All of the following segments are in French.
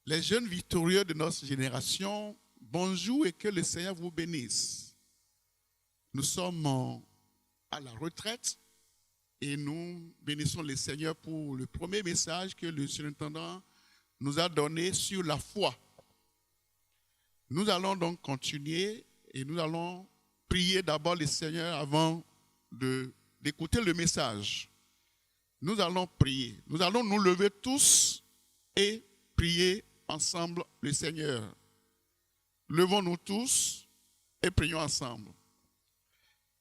Les jeunes victorieux de notre génération, bonjour et que le Seigneur vous bénisse. Nous sommes à la retraite et nous bénissons le Seigneur pour le premier message que le surintendant nous a donné sur la foi. Nous allons donc continuer et nous allons prier d'abord le Seigneur avant d'écouter le message. Nous allons prier. Nous allons nous lever tous et prier ensemble le Seigneur. Levons-nous tous et prions ensemble.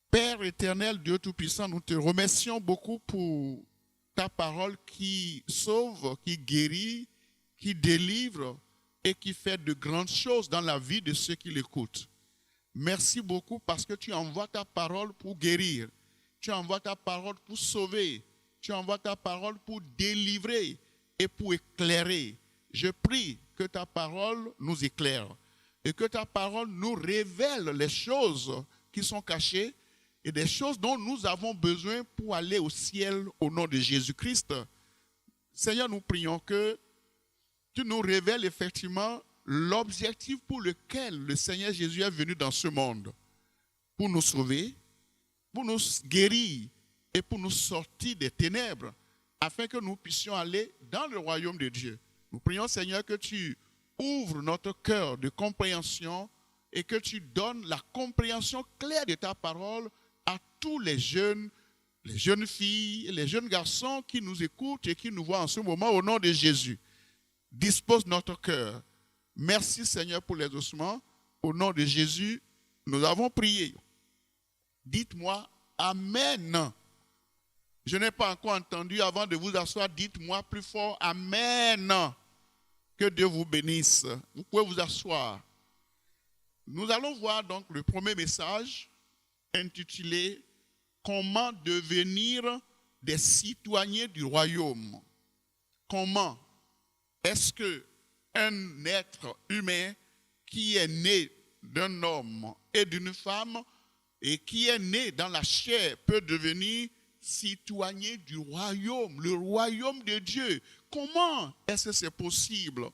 Père éternel, Dieu Tout-Puissant, nous te remercions beaucoup pour ta parole qui sauve, qui guérit, qui délivre et qui fait de grandes choses dans la vie de ceux qui l'écoutent. Merci beaucoup parce que tu envoies ta parole pour guérir, tu envoies ta parole pour sauver, tu envoies ta parole pour délivrer et pour éclairer. Je prie que ta parole nous éclaire et que ta parole nous révèle les choses qui sont cachées et des choses dont nous avons besoin pour aller au ciel au nom de Jésus-Christ. Seigneur, nous prions que tu nous révèles effectivement l'objectif pour lequel le Seigneur Jésus est venu dans ce monde, pour nous sauver, pour nous guérir et pour nous sortir des ténèbres, afin que nous puissions aller dans le royaume de Dieu. Nous prions, Seigneur, que tu ouvres notre cœur de compréhension et que tu donnes la compréhension claire de ta parole à tous les jeunes filles et les jeunes garçons qui nous écoutent et qui nous voient en ce moment au nom de Jésus. Dispose notre cœur. Merci Seigneur pour les ossements. Au nom de Jésus, nous avons prié. Dites-moi Amen. Je n'ai pas encore entendu avant de vous asseoir. Dites-moi plus fort Amen. Que Dieu vous bénisse. Vous pouvez vous asseoir. Nous allons voir donc le premier message intitulé « Comment devenir des citoyens du royaume ?» Comment est-ce qu'un être humain qui est né d'un homme et d'une femme et qui est né dans la chair peut devenir citoyen du royaume, le royaume de Dieu? Comment est-ce que c'est possible?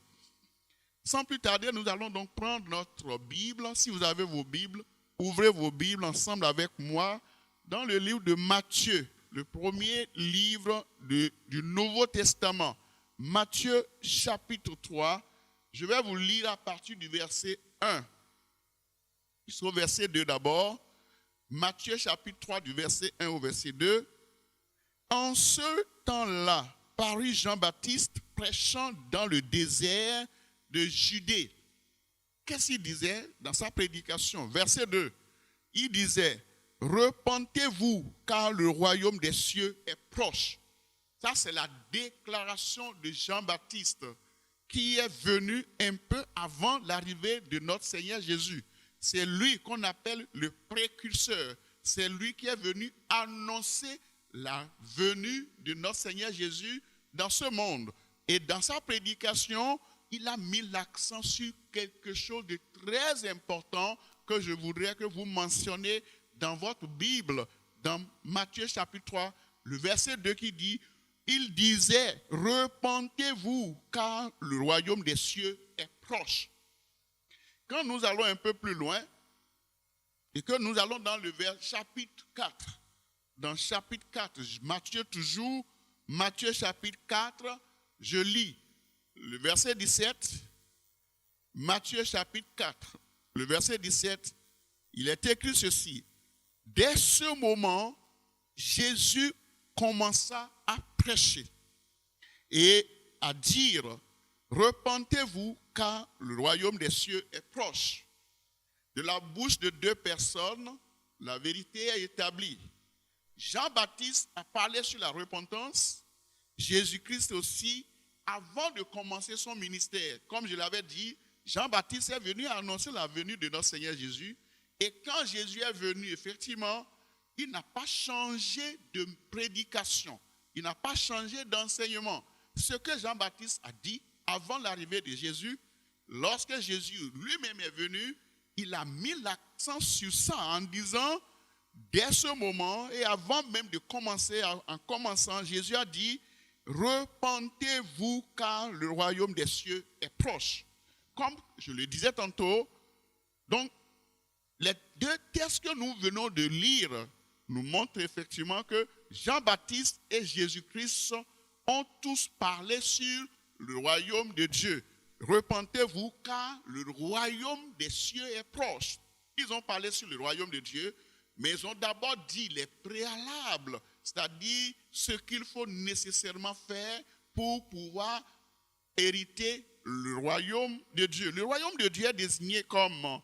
Sans plus tarder, nous allons donc prendre notre Bible. Si vous avez vos Bibles, ouvrez vos Bibles ensemble avec moi dans le livre de Matthieu, le premier livre du Nouveau Testament. Matthieu chapitre 3, je vais vous lire à partir du verset 1. Jusqu'au verset 2 d'abord. Matthieu chapitre 3 du verset 1 au verset 2. En ce temps-là, parut Jean-Baptiste prêchant dans le désert de Judée. Qu'est-ce qu'il disait dans sa prédication? Verset 2. Il disait, « Repentez-vous, car le royaume des cieux est proche. » Ça, c'est la déclaration de Jean-Baptiste qui est venu un peu avant l'arrivée de notre Seigneur Jésus. C'est lui qu'on appelle le précurseur. C'est lui qui est venu annoncer la venue de notre Seigneur Jésus dans ce monde. Et dans sa prédication, il a mis l'accent sur quelque chose de très important que je voudrais que vous mentionniez dans votre Bible, dans Matthieu chapitre 3, le verset 2 qui dit, il disait, repentez-vous, car le royaume des cieux est proche. Quand nous allons un peu plus loin, et que nous allons dans le chapitre 4, dans chapitre 4, Matthieu toujours, Matthieu chapitre 4, je lis le verset 17, Matthieu chapitre 4, le verset 17, il est écrit ceci, dès ce moment, Jésus commença à prêcher et à dire, repentez-vous car le royaume des cieux est proche. De la bouche de deux personnes, la vérité est établie. Jean-Baptiste a parlé sur la repentance, Jésus-Christ aussi, avant de commencer son ministère. Comme je l'avais dit, Jean-Baptiste est venu annoncer la venue de notre Seigneur Jésus. Et quand Jésus est venu, effectivement, il n'a pas changé de prédication. Il n'a pas changé d'enseignement. Ce que Jean-Baptiste a dit avant l'arrivée de Jésus, lorsque Jésus lui-même est venu, il a mis l'accent sur ça en disant, dès ce moment et avant même de commencer, en commençant, Jésus a dit, repentez-vous car le royaume des cieux est proche. Comme je le disais tantôt, donc les deux textes que nous venons de lire nous montrent effectivement que Jean-Baptiste et Jésus-Christ ont tous parlé sur le royaume de Dieu. Repentez-vous car le royaume des cieux est proche. Ils ont parlé sur le royaume de Dieu, mais ils ont d'abord dit les préalables, c'est-à-dire ce qu'il faut nécessairement faire pour pouvoir hériter le royaume de Dieu. Le royaume de Dieu est désigné comme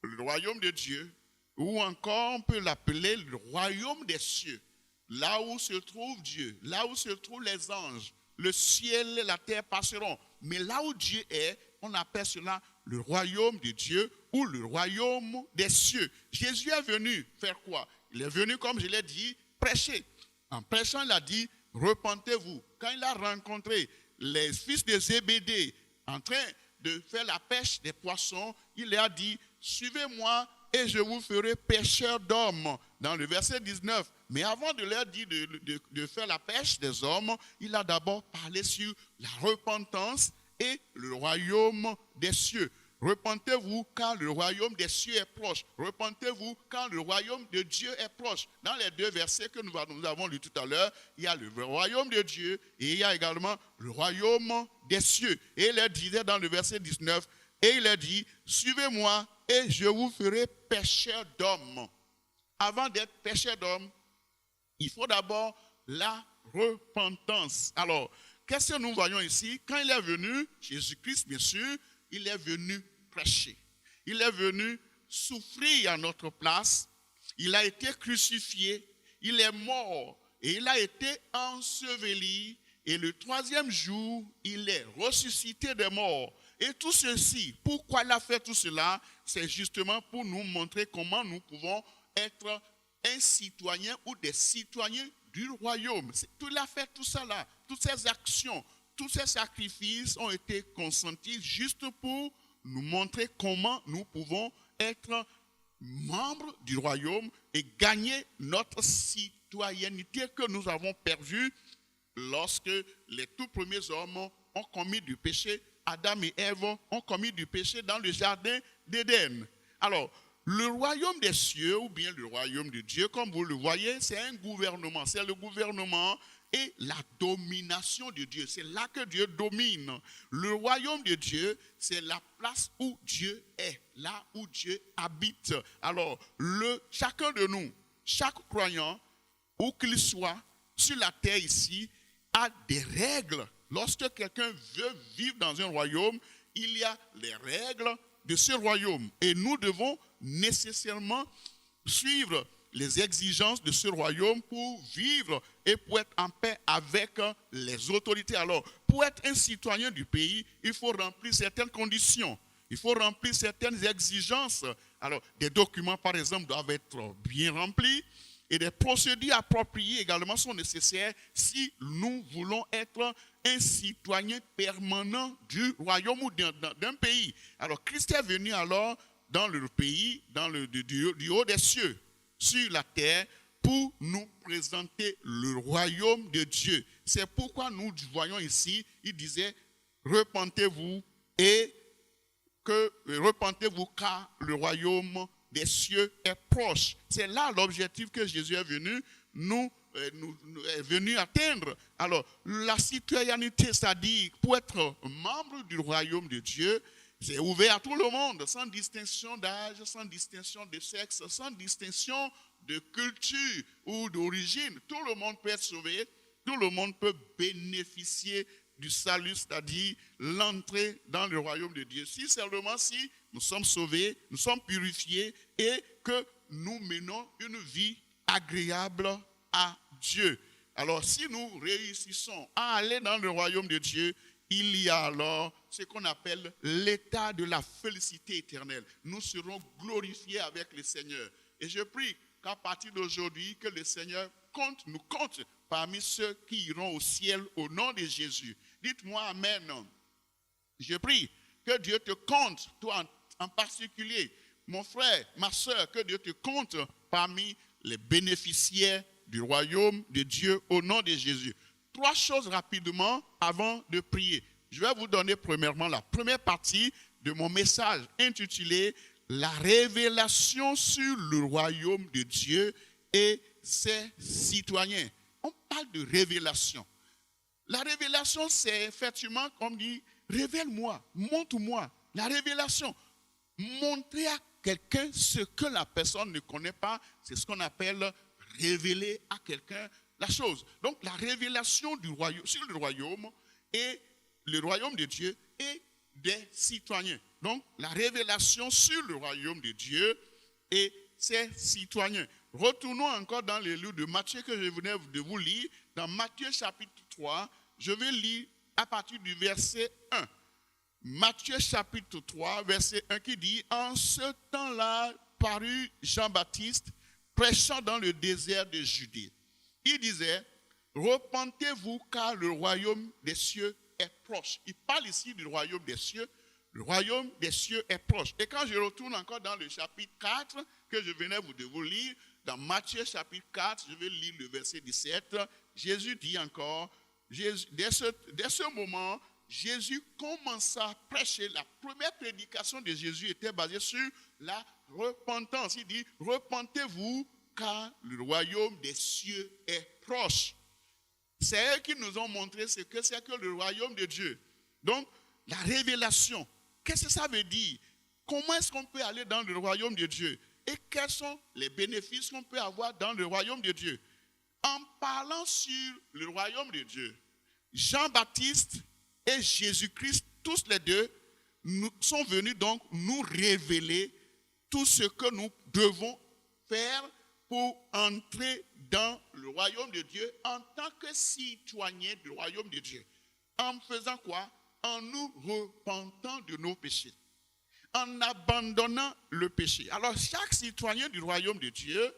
le royaume de Dieu, ou encore on peut l'appeler le royaume des cieux, là où se trouve Dieu, là où se trouvent les anges. Le ciel et la terre passeront, mais là où Dieu est, on appelle cela le royaume de Dieu ou le royaume des cieux. Jésus est venu faire quoi? Il est venu, comme je l'ai dit, prêcher. En prêchant, il a dit, repentez-vous. Quand il a rencontré les fils de Zébédée en train de faire la pêche des poissons, il leur a dit, suivez-moi et je vous ferai pêcheurs d'hommes. Dans le verset 19. Mais avant de leur dire de faire la pêche des hommes, il a d'abord parlé sur la repentance et le royaume des cieux. Repentez-vous car le royaume des cieux est proche. Repentez-vous car le royaume de Dieu est proche. Dans les deux versets que nous avons lus tout à l'heure, il y a le royaume de Dieu et il y a également le royaume des cieux. Et il leur disait dans le verset 19, et il leur dit, suivez-moi et je vous ferai pêcheurs d'hommes. Avant d'être pêcheur d'hommes, il faut d'abord la repentance. Alors, qu'est-ce que nous voyons ici? Quand il est venu, Jésus-Christ, bien sûr, il est venu prêcher. Il est venu souffrir à notre place. Il a été crucifié. Il est mort et il a été enseveli. Et le troisième jour, il est ressuscité des morts. Et tout ceci, pourquoi il a fait tout cela? C'est justement pour nous montrer comment nous pouvons être un citoyen ou des citoyens du royaume. Il a fait tout ça là, toutes ces actions, tous ces sacrifices ont été consentis juste pour nous montrer comment nous pouvons être membres du royaume et gagner notre citoyenneté que nous avons perdue lorsque les tout premiers hommes ont commis du péché. Adam et Ève ont commis du péché dans le jardin d'Éden. Alors, le royaume des cieux, ou bien le royaume de Dieu, comme vous le voyez, c'est un gouvernement. C'est le gouvernement et la domination de Dieu. C'est là que Dieu domine. Le royaume de Dieu, c'est la place où Dieu est, là où Dieu habite. Alors, chacun de nous, chaque croyant, où qu'il soit sur la terre ici, a des règles. Lorsque quelqu'un veut vivre dans un royaume, il y a les règles de ce royaume. Et nous devons nécessairement suivre les exigences de ce royaume pour vivre et pour être en paix avec les autorités. Alors, pour être un citoyen du pays, il faut remplir certaines conditions. Il faut remplir certaines exigences. Alors, des documents, par exemple, doivent être bien remplis. Et des procédures appropriées également sont nécessaires si nous voulons être un citoyen permanent du royaume ou d'un pays. Alors Christ est venu alors dans le pays, du haut des cieux, sur la terre, pour nous présenter le royaume de Dieu. C'est pourquoi nous voyons ici, il disait, repentez-vous repentez-vous car le royaume des cieux est proche. C'est là l'objectif que Jésus est venu est venu atteindre. Alors, la citoyenneté, c'est-à-dire pour être membre du royaume de Dieu, c'est ouvert à tout le monde, sans distinction d'âge, sans distinction de sexe, sans distinction de culture ou d'origine. Tout le monde peut être sauvé, tout le monde peut bénéficier du salut, c'est-à-dire l'entrée dans le royaume de Dieu. Si seulement si nous sommes sauvés, nous sommes purifiés et que nous menons une vie agréable à Dieu. Alors si nous réussissons à aller dans le royaume de Dieu, il y a alors ce qu'on appelle l'état de la félicité éternelle. Nous serons glorifiés avec le Seigneur. Et je prie qu'à partir d'aujourd'hui, que le Seigneur nous compte parmi ceux qui iront au ciel au nom de Jésus. Dites-moi Amen. Je prie que Dieu te compte, toi en particulier, mon frère, ma soeur, que Dieu te compte parmi les bénéficiaires du royaume de Dieu au nom de Jésus. 3 choses rapidement avant de prier. Je vais vous donner premièrement la première partie de mon message intitulé « La révélation sur le royaume de Dieu et ses citoyens ». On parle de révélation. La révélation, c'est effectivement, comme dit, révèle-moi, montre-moi. La révélation, montrer à quelqu'un ce que la personne ne connaît pas, c'est ce qu'on appelle révéler à quelqu'un la chose. Donc, la révélation du royaume, sur le royaume et le royaume de Dieu et des citoyens. Donc, la révélation sur le royaume de Dieu et ses citoyens. Retournons encore dans les livres de Matthieu que je venais de vous lire. Dans Matthieu chapitre 3, je vais lire à partir du verset 1. Matthieu chapitre 3, verset 1 qui dit « En ce temps-là parut Jean-Baptiste prêchant dans le désert de Judée. Il disait « Repentez-vous car le royaume des cieux est proche. » Il parle ici du royaume des cieux. Le royaume des cieux est proche. Et quand je retourne encore dans le chapitre 4 que je venais de vous lire, dans Matthieu chapitre 4, je vais lire le verset 17, Jésus dit encore, dès ce moment, Jésus commença à prêcher. La première prédication de Jésus était basée sur la repentance. Il dit, repentez-vous car le royaume des cieux est proche. C'est eux qui nous ont montré ce que c'est que le royaume de Dieu. Donc, la révélation, qu'est-ce que ça veut dire? Comment est-ce qu'on peut aller dans le royaume de Dieu? Et quels sont les bénéfices qu'on peut avoir dans le royaume de Dieu? En parlant sur le royaume de Dieu, Jean-Baptiste et Jésus-Christ, tous les deux, sont venus donc nous révéler tout ce que nous devons faire pour entrer dans le royaume de Dieu en tant que citoyens du royaume de Dieu. En faisant quoi? En nous repentant de nos péchés. En abandonnant le péché. Alors, chaque citoyen du royaume de Dieu,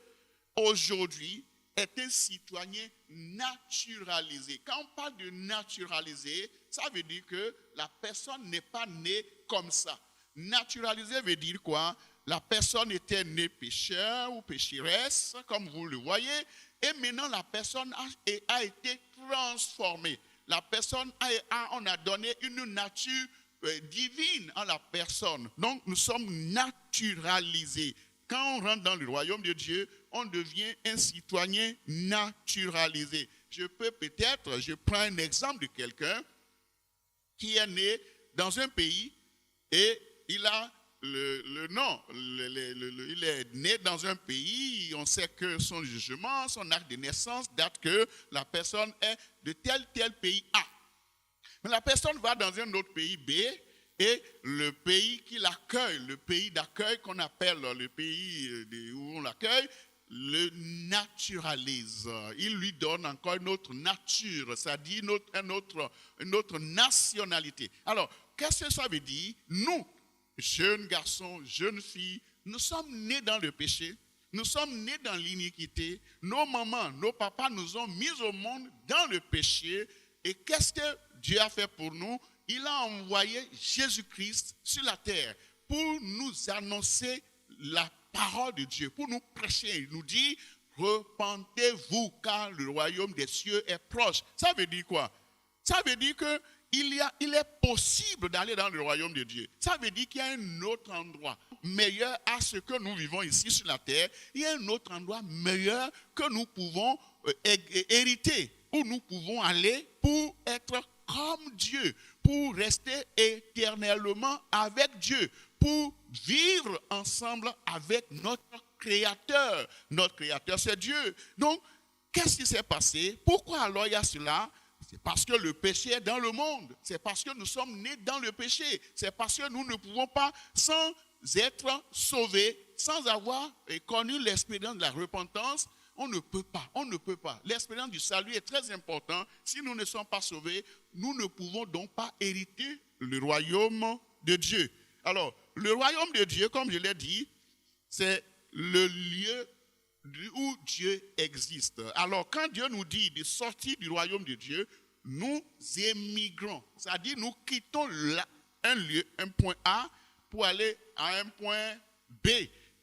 aujourd'hui, est un citoyen naturalisé. Quand on parle de naturalisé, ça veut dire que la personne n'est pas née comme ça. Naturalisé veut dire quoi? La personne était née pécheur ou pécheresse, comme vous le voyez, et maintenant la personne a été transformée. La personne on a donné une nature divine à la personne. Donc nous sommes naturalisés. Quand on rentre dans le royaume de Dieu, on devient un citoyen naturalisé. Je prends un exemple de quelqu'un qui est né dans un pays et il a le nom, il est né dans un pays, on sait que son jugement, son acte de naissance date que la personne est de tel pays A. Mais la personne va dans un autre pays B et le pays qui l'accueille, le pays d'accueil qu'on appelle le pays où on l'accueille, le naturalise. Il lui donne encore une autre nature, c'est-à-dire une autre nationalité. Alors, qu'est-ce que ça veut dire? Nous, jeunes garçons, jeunes filles, nous sommes nés dans le péché, nous sommes nés dans l'iniquité. Nos mamans, nos papas nous ont mis au monde dans le péché. Et qu'est-ce que Dieu a fait pour nous? Il a envoyé Jésus-Christ sur la terre pour nous annoncer la parole de Dieu, pour nous prêcher. Il nous dit, repentez-vous car le royaume des cieux est proche. Ça veut dire quoi? Ça veut dire que il est possible d'aller dans le royaume de Dieu. Ça veut dire qu'il y a un autre endroit meilleur à ce que nous vivons ici sur la terre. Il y a un autre endroit meilleur que nous pouvons hériter, où nous pouvons aller pour être comme Dieu, pour rester éternellement avec Dieu, pour vivre ensemble avec notre Créateur. Notre Créateur, c'est Dieu. Donc, qu'est-ce qui s'est passé? Pourquoi alors il y a cela? C'est parce que le péché est dans le monde. C'est parce que nous sommes nés dans le péché. C'est parce que nous ne pouvons pas, sans être sauvés, sans avoir connu l'expérience de la repentance, on ne peut pas. L'expérience du salut est très importante. Si nous ne sommes pas sauvés, nous ne pouvons donc pas hériter le royaume de Dieu. Alors, le royaume de Dieu, comme je l'ai dit, c'est le lieu où Dieu existe. Alors, quand Dieu nous dit de sortir du royaume de Dieu, nous émigrons. C'est-à-dire, nous quittons un point A pour aller à un point B.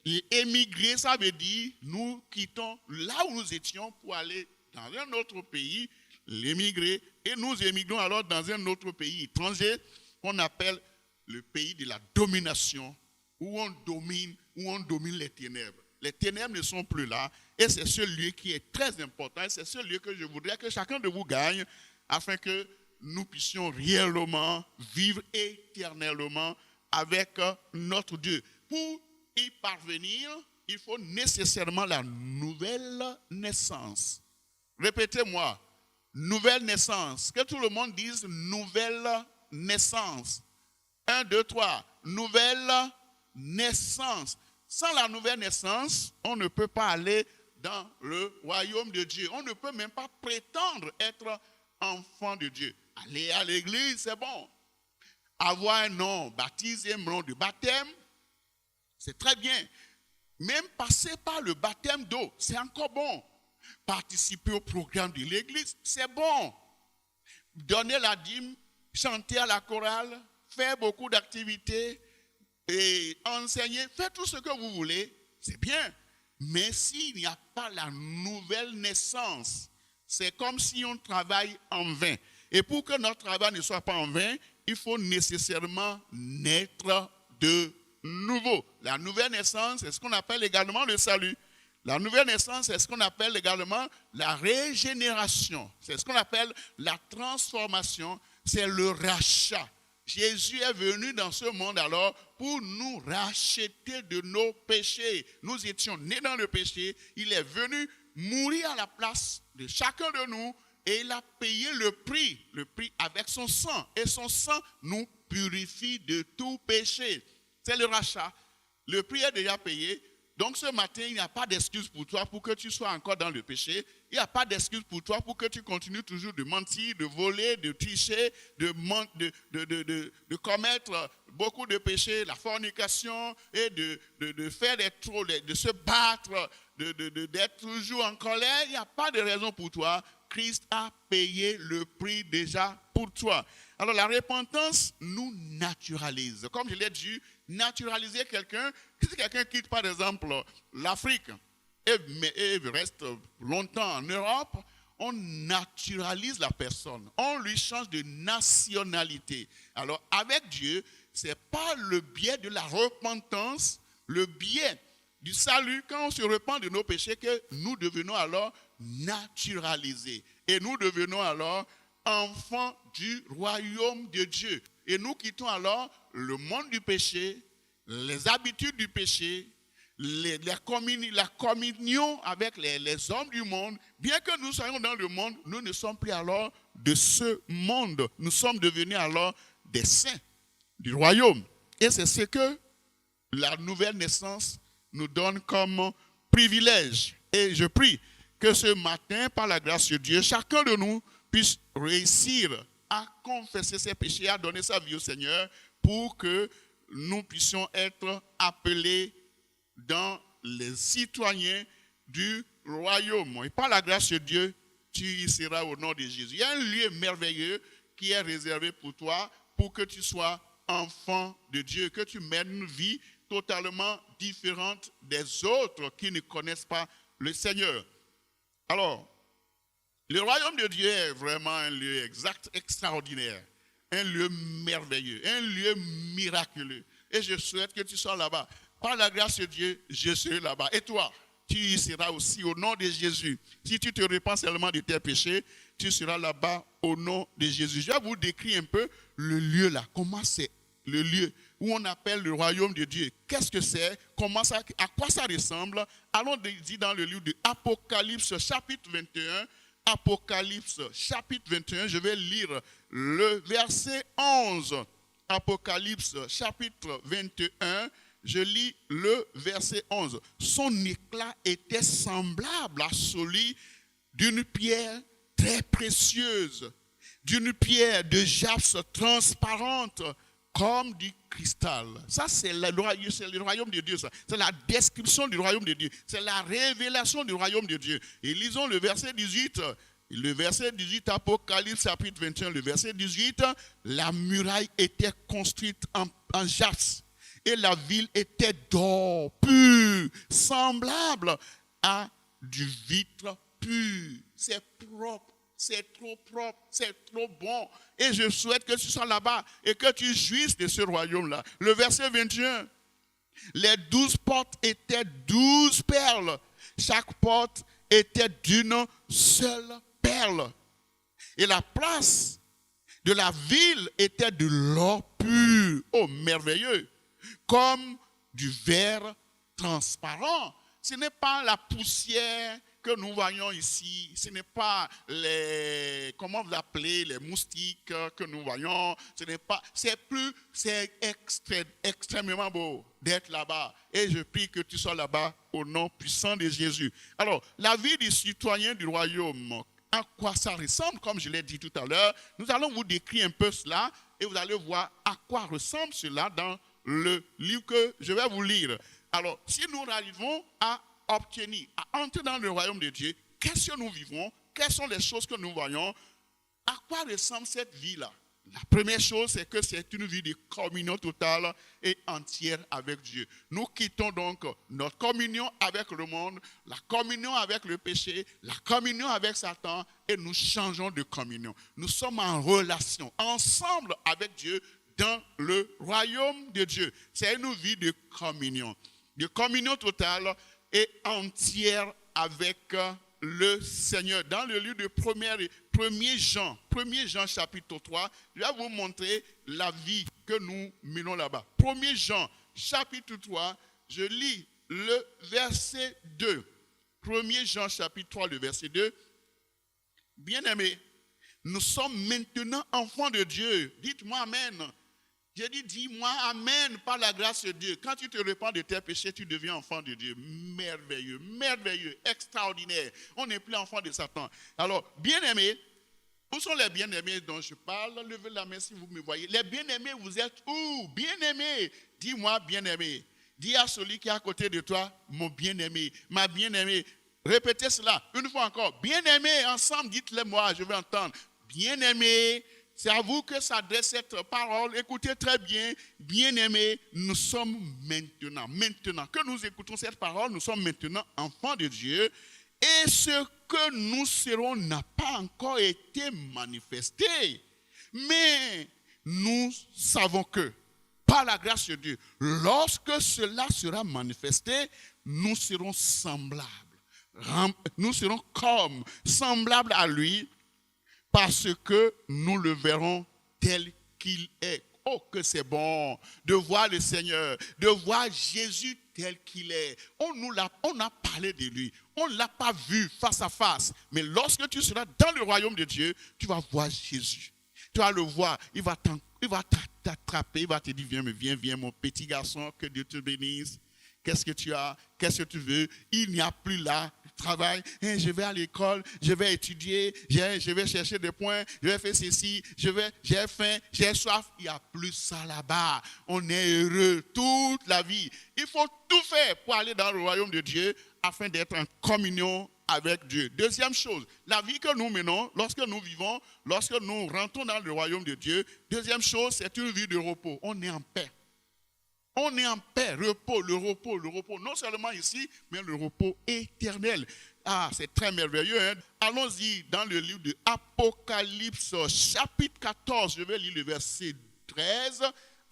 Et émigrer, ça veut dire, nous quittons là où nous étions pour aller dans un autre pays, l'émigré, et nous émigrons alors dans un autre pays étranger qu'on appelle le pays de la domination, où on domine les ténèbres. Les ténèbres ne sont plus là, et c'est ce lieu qui est très important, et c'est ce lieu que je voudrais que chacun de vous gagne, afin que nous puissions réellement vivre éternellement avec notre Dieu. Pour y parvenir, il faut nécessairement la nouvelle naissance. Répétez-moi, nouvelle naissance. Que tout le monde dise nouvelle naissance. 1, 2, 3. Nouvelle naissance. Sans la nouvelle naissance, on ne peut pas aller dans le royaume de Dieu. On ne peut même pas prétendre être enfant de Dieu. Aller à l'église, c'est bon. Avoir un nom baptisé, un nom de baptême, c'est très bien. Même passer par le baptême d'eau, c'est encore bon. Participer au programme de l'église, c'est bon. Donner la dîme, chanter à la chorale, faire beaucoup d'activités et enseigner, faire tout ce que vous voulez, c'est bien. Mais s'il n'y a pas la nouvelle naissance, c'est comme si on travaille en vain. Et pour que notre travail ne soit pas en vain, il faut nécessairement naître de nouveau. La nouvelle naissance, c'est ce qu'on appelle également le salut. La nouvelle naissance, c'est ce qu'on appelle également la régénération. C'est ce qu'on appelle la transformation. C'est le rachat. Jésus est venu dans ce monde alors pour nous racheter de nos péchés. Nous étions nés dans le péché. Il est venu mourir à la place de chacun de nous et il a payé le prix avec son sang. Et son sang nous purifie de tout péché. C'est le rachat. Le prix est déjà payé. Donc ce matin, il n'y a pas d'excuse pour toi pour que tu sois encore dans le péché. Il n'y a pas d'excuse pour toi pour que tu continues toujours de mentir, de voler, de tricher, de commettre beaucoup de péchés, la fornication et de faire des trop, de se battre, d'être toujours en colère. Il n'y a pas de raison pour toi. Christ a payé le prix déjà pour toi. Alors la repentance nous naturalise. Comme je l'ai dit, naturaliser quelqu'un, si quelqu'un quitte par exemple l'Afrique et reste longtemps en Europe, on naturalise la personne, on lui change de nationalité. Alors avec Dieu, ce n'est pas le biais de la repentance, le biais du salut, quand on se repent de nos péchés, que nous devenons alors naturalisés. Et nous devenons alors enfants du royaume de Dieu. Et nous quittons alors le monde du péché, les habitudes du péché, la communion avec les hommes du monde. Bien que nous soyons dans le monde, nous ne sommes plus alors de ce monde. Nous sommes devenus alors des saints du royaume. Et c'est ce que la nouvelle naissance nous donne comme privilège. Et je prie que ce matin, par la grâce de Dieu, chacun de nous puisse réussir à confesser ses péchés, à donner sa vie au Seigneur pour que nous puissions être appelés dans les citoyens du royaume. Et par la grâce de Dieu, tu y seras au nom de Jésus. Il y a un lieu merveilleux qui est réservé pour toi, pour que tu sois enfant de Dieu, que tu mènes une vie totalement différente des autres qui ne connaissent pas le Seigneur. Alors, le royaume de Dieu est vraiment un lieu extraordinaire, un lieu merveilleux, un lieu miraculeux. Et je souhaite que tu sois là-bas. Par la grâce de Dieu, je serai là-bas. Et toi, tu y seras aussi au nom de Jésus. Si tu te repens seulement de tes péchés, tu seras là-bas au nom de Jésus. Je vais vous décrire un peu le lieu là. Comment c'est le lieu où on appelle le royaume de Dieu. Qu'est-ce que c'est? Comment ça, à quoi ça ressemble? Allons dire dans le livre de Apocalypse chapitre 21. Apocalypse chapitre 21, je vais lire le verset 11. Apocalypse chapitre 21, je lis le verset 11. Son éclat était semblable à celui d'une pierre très précieuse, d'une pierre de jaspe transparente comme du cristal. Ça, c'est le royaume de Dieu. C'est la description du royaume de Dieu. C'est la révélation du royaume de Dieu. Et lisons le verset 18. Le verset 18, Apocalypse chapitre 21, le verset 18. La muraille était construite en jaspe. Et la ville était d'or pur, semblable à du vitre pur. C'est propre, c'est trop propre, c'est trop bon. Et je souhaite que tu sois là-bas et que tu jouisses de ce royaume-là. Le verset 21. Les 12 portes étaient 12 perles. Chaque porte était d'une seule perle. Et la place de la ville était de l'or pur. Oh, merveilleux. Comme du verre transparent. Ce n'est pas la poussière que nous voyons ici. Ce n'est pas les, comment vous appelez, les moustiques que nous voyons. Ce n'est pas, c'est extrêmement beau d'être là-bas. Et je prie que tu sois là-bas au nom puissant de Jésus. Alors, la vie du citoyen du royaume, à quoi ça ressemble, comme je l'ai dit tout à l'heure, nous allons vous décrire un peu cela et vous allez voir à quoi ressemble cela dans le livre que je vais vous lire. Alors, si nous arrivons à obtenir, à entrer dans le royaume de Dieu, qu'est-ce que nous vivons? Quelles sont les choses que nous voyons? À quoi ressemble cette vie-là? La première chose, c'est que c'est une vie de communion totale et entière avec Dieu. Nous quittons donc notre communion avec le monde, la communion avec le péché, la communion avec Satan, et nous changeons de communion. Nous sommes en relation, ensemble avec Dieu, dans le royaume de Dieu. C'est une vie de communion totale et entière avec le Seigneur. Dans le livre de 1er Jean chapitre 3, je vais vous montrer la vie que nous menons là-bas. 1er Jean chapitre 3, je lis le verset 2. 1er Jean chapitre 3, le verset 2. Bien-aimés, nous sommes maintenant enfants de Dieu. Dites-moi amen. J'ai dit, dis-moi amen par la grâce de Dieu. Quand tu te repens de tes péchés, tu deviens enfant de Dieu. Merveilleux, merveilleux, extraordinaire. On n'est plus enfant de Satan. Alors, bien-aimés, où sont les bien-aimés dont je parle? Levez la main si vous me voyez. Les bien-aimés, vous êtes où? Bien-aimés, dis-moi bien-aimé. Dis à celui qui est à côté de toi, mon bien-aimé, ma bien-aimée. Répétez cela une fois encore. Bien-aimé, ensemble, dites-le moi, je vais entendre. Bien-aimé. C'est à vous que s'adresse cette parole. Écoutez très bien, bien-aimés, nous sommes maintenant que nous écoutons cette parole, nous sommes maintenant enfants de Dieu. Et ce que nous serons n'a pas encore été manifesté. Mais nous savons que, par la grâce de Dieu, lorsque cela sera manifesté, nous serons semblables. Nous serons comme semblables à lui, parce que nous le verrons tel qu'il est. Oh, que c'est bon de voir le Seigneur, de voir Jésus tel qu'il est. On a parlé de lui, on ne l'a pas vu face à face. Mais lorsque tu seras dans le royaume de Dieu, tu vas voir Jésus. Tu vas le voir, il va t'attraper, il va te dire, viens, mon petit garçon, que Dieu te bénisse. Qu'est-ce que tu as? Qu'est-ce que tu veux? Il n'y a plus là travail. Je vais à l'école, je vais étudier, je vais chercher des points, je vais faire ceci, j'ai faim, j'ai soif. Il n'y a plus ça là-bas. On est heureux toute la vie. Il faut tout faire pour aller dans le royaume de Dieu afin d'être en communion avec Dieu. Deuxième chose, la vie que nous menons, lorsque nous vivons, lorsque nous rentrons dans le royaume de Dieu, deuxième chose, c'est une vie de repos. On est en paix. On est en paix, le repos, non seulement ici, mais le repos éternel. Ah, c'est très merveilleux. Hein? Allons-y dans le livre de Apocalypse, chapitre 14. Je vais lire le verset 13.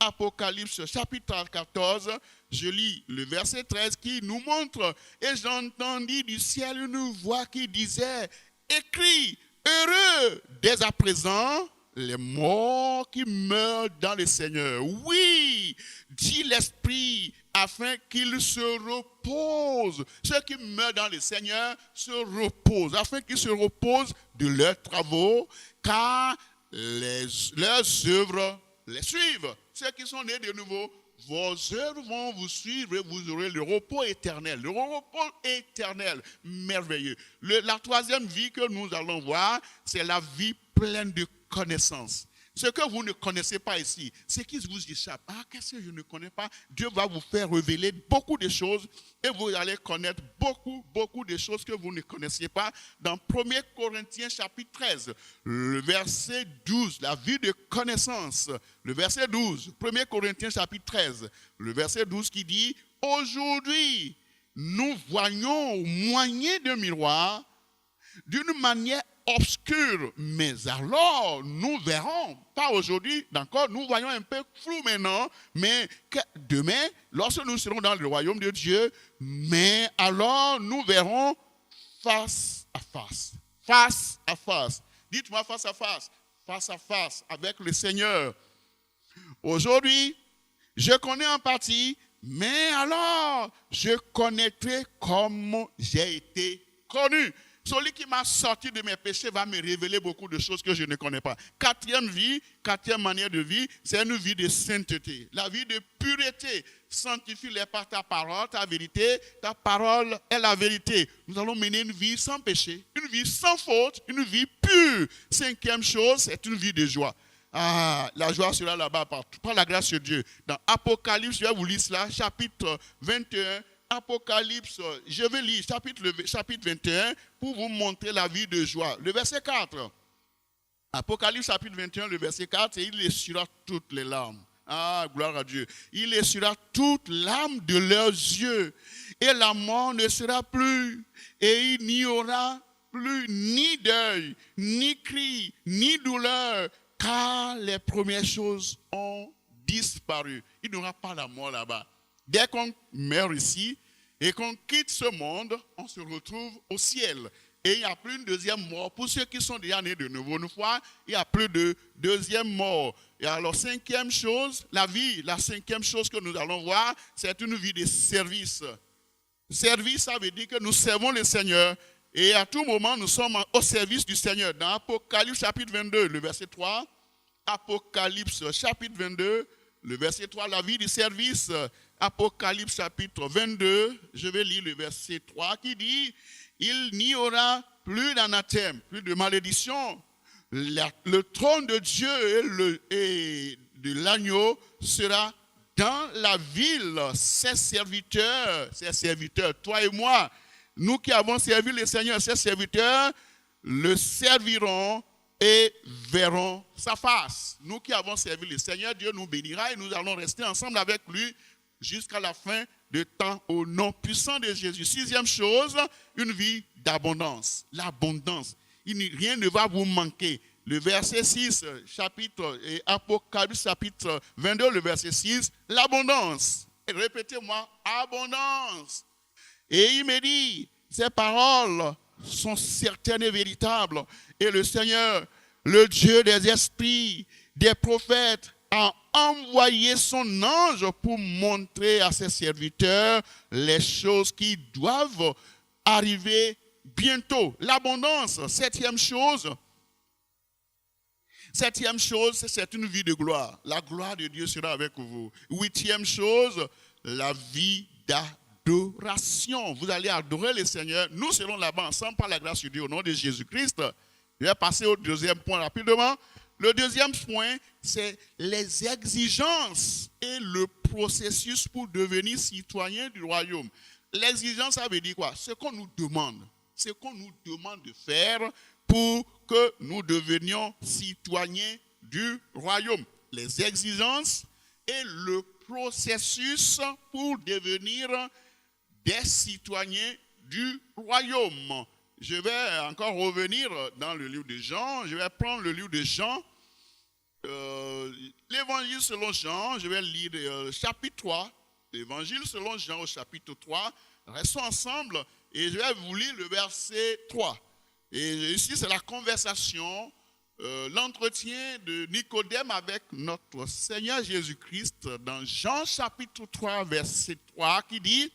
Apocalypse, chapitre 14. Je lis le verset 13 qui nous montre. Et j'entendis du ciel une voix qui disait, écris, heureux dès à présent les morts qui meurent dans le Seigneur. Oui, dit l'Esprit, afin qu'ils se reposent. Ceux qui meurent dans le Seigneur se reposent, afin qu'ils se reposent de leurs travaux, car leurs œuvres les suivent. Ceux qui sont nés de nouveau, vos œuvres vont vous suivre et vous aurez le repos éternel. Le repos éternel, merveilleux. La troisième vie que nous allons voir, c'est la vie pleine de connaissance. Ce que vous ne connaissez pas ici, c'est qui vous échappe. Ah, qu'est-ce que je ne connais pas? Dieu va vous faire révéler beaucoup de choses et vous allez connaître beaucoup de choses que vous ne connaissiez pas. Dans 1 Corinthiens chapitre 13, le verset 12, la vie de connaissance. Le verset 12, 1 Corinthiens chapitre 13, le verset 12 qui dit, aujourd'hui, nous voyons au moyen d'un miroir, d'une manière obscure. Mais alors, nous verrons, pas aujourd'hui, d'accord, nous voyons un peu flou maintenant, mais demain, lorsque nous serons dans le royaume de Dieu, mais alors nous verrons face à face. Face à face. Dites-moi face à face. Face à face avec le Seigneur. Aujourd'hui, je connais en partie, mais alors, je connaîtrai comme j'ai été connu. Celui qui m'a sorti de mes péchés va me révéler beaucoup de choses que je ne connais pas. Quatrième vie, quatrième manière de vie, c'est une vie de sainteté. La vie de pureté. Sanctifie-les par ta parole, ta vérité. Ta parole est la vérité. Nous allons mener une vie sans péché, une vie sans faute, une vie pure. Cinquième chose, c'est une vie de joie. Ah, la joie sera là-bas partout, par la grâce de Dieu. Dans Apocalypse, je vais vous lire cela, chapitre 21. Apocalypse, je vais lire chapitre 21 pour vous montrer la vie de joie. Le verset 4. Apocalypse chapitre 21, le verset 4, et il essuiera toutes les larmes. Ah, gloire à Dieu. Il essuiera toutes larmes de leurs yeux. Et la mort ne sera plus. Et il n'y aura plus ni deuil, ni cri, ni douleur, car les premières choses ont disparu. Il n'y aura pas la mort là-bas. Dès qu'on meurt ici et qu'on quitte ce monde, on se retrouve au ciel. Et il n'y a plus une deuxième mort. Pour ceux qui sont déjà nés de nouveau une fois, il n'y a plus de deuxième mort. Et alors, cinquième chose, la vie, la cinquième chose que nous allons voir, c'est une vie de service. Service, ça veut dire que nous servons le Seigneur. Et à tout moment, nous sommes au service du Seigneur. Dans Apocalypse chapitre 22, le verset 3, Apocalypse chapitre 22, le verset 3, la vie du service. Apocalypse chapitre 22, je vais lire le verset 3 qui dit, il n'y aura plus d'anathème, plus de malédiction. Le trône de Dieu et de l'agneau sera dans la ville. Ses serviteurs, toi et moi, nous qui avons servi le Seigneur, ses serviteurs le serviront et verront sa face. Nous qui avons servi le Seigneur, Dieu nous bénira et nous allons rester ensemble avec lui jusqu'à la fin du temps au nom puissant de Jésus. Sixième chose, une vie d'abondance. L'abondance. Rien ne va vous manquer. Le verset 6, Apocalypse chapitre 22, le verset 6, l'abondance. Répétez-moi, abondance. Et il me dit, ces paroles sont certaines et véritables. Et le Seigneur, le Dieu des esprits, des prophètes, a envoyé son ange pour montrer à ses serviteurs les choses qui doivent arriver bientôt. L'abondance, septième chose, c'est une vie de gloire. La gloire de Dieu sera avec vous. Huitième chose, la vie d'adoration. Vous allez adorer le Seigneur. Nous serons là-bas ensemble par la grâce de Dieu au nom de Jésus-Christ. Je vais passer au deuxième point rapidement. Le deuxième point, c'est les exigences et le processus pour devenir citoyen du royaume. L'exigence, ça veut dire quoi? Ce qu'on nous demande. Ce qu'on nous demande de faire pour que nous devenions citoyens du royaume. Les exigences et le processus pour devenir des citoyens du royaume. Je vais encore revenir dans le livre de Jean. Je vais prendre le livre de Jean. L'évangile selon Jean, je vais lire le chapitre 3. L'évangile selon Jean au chapitre 3. Restons ensemble et je vais vous lire le verset 3. Et ici, c'est la conversation, l'entretien de Nicodème avec notre Seigneur Jésus-Christ dans Jean chapitre 3, verset 3, qui dit,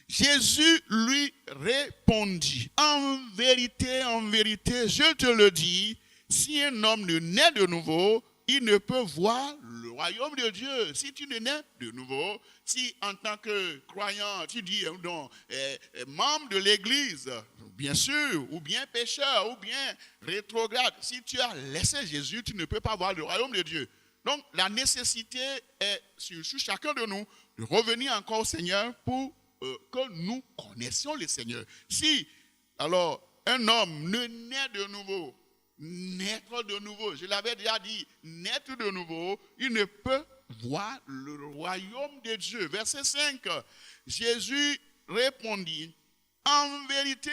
Jésus lui répondit, en vérité, je te le dis, si un homme ne naît de nouveau, il ne peut voir le royaume de Dieu. Si tu ne nais de nouveau, si en tant que croyant, tu dis membre de l'église, bien sûr, ou bien pécheur, ou bien rétrograde, si tu as laissé Jésus, tu ne peux pas voir le royaume de Dieu. Donc la nécessité est sur chacun de nous de revenir encore au Seigneur pour que nous connaissions le Seigneur. Si, alors, un homme ne naît de nouveau, naître de nouveau, je l'avais déjà dit, naître de nouveau, il ne peut voir le royaume de Dieu. Verset 5, Jésus répondit, en vérité,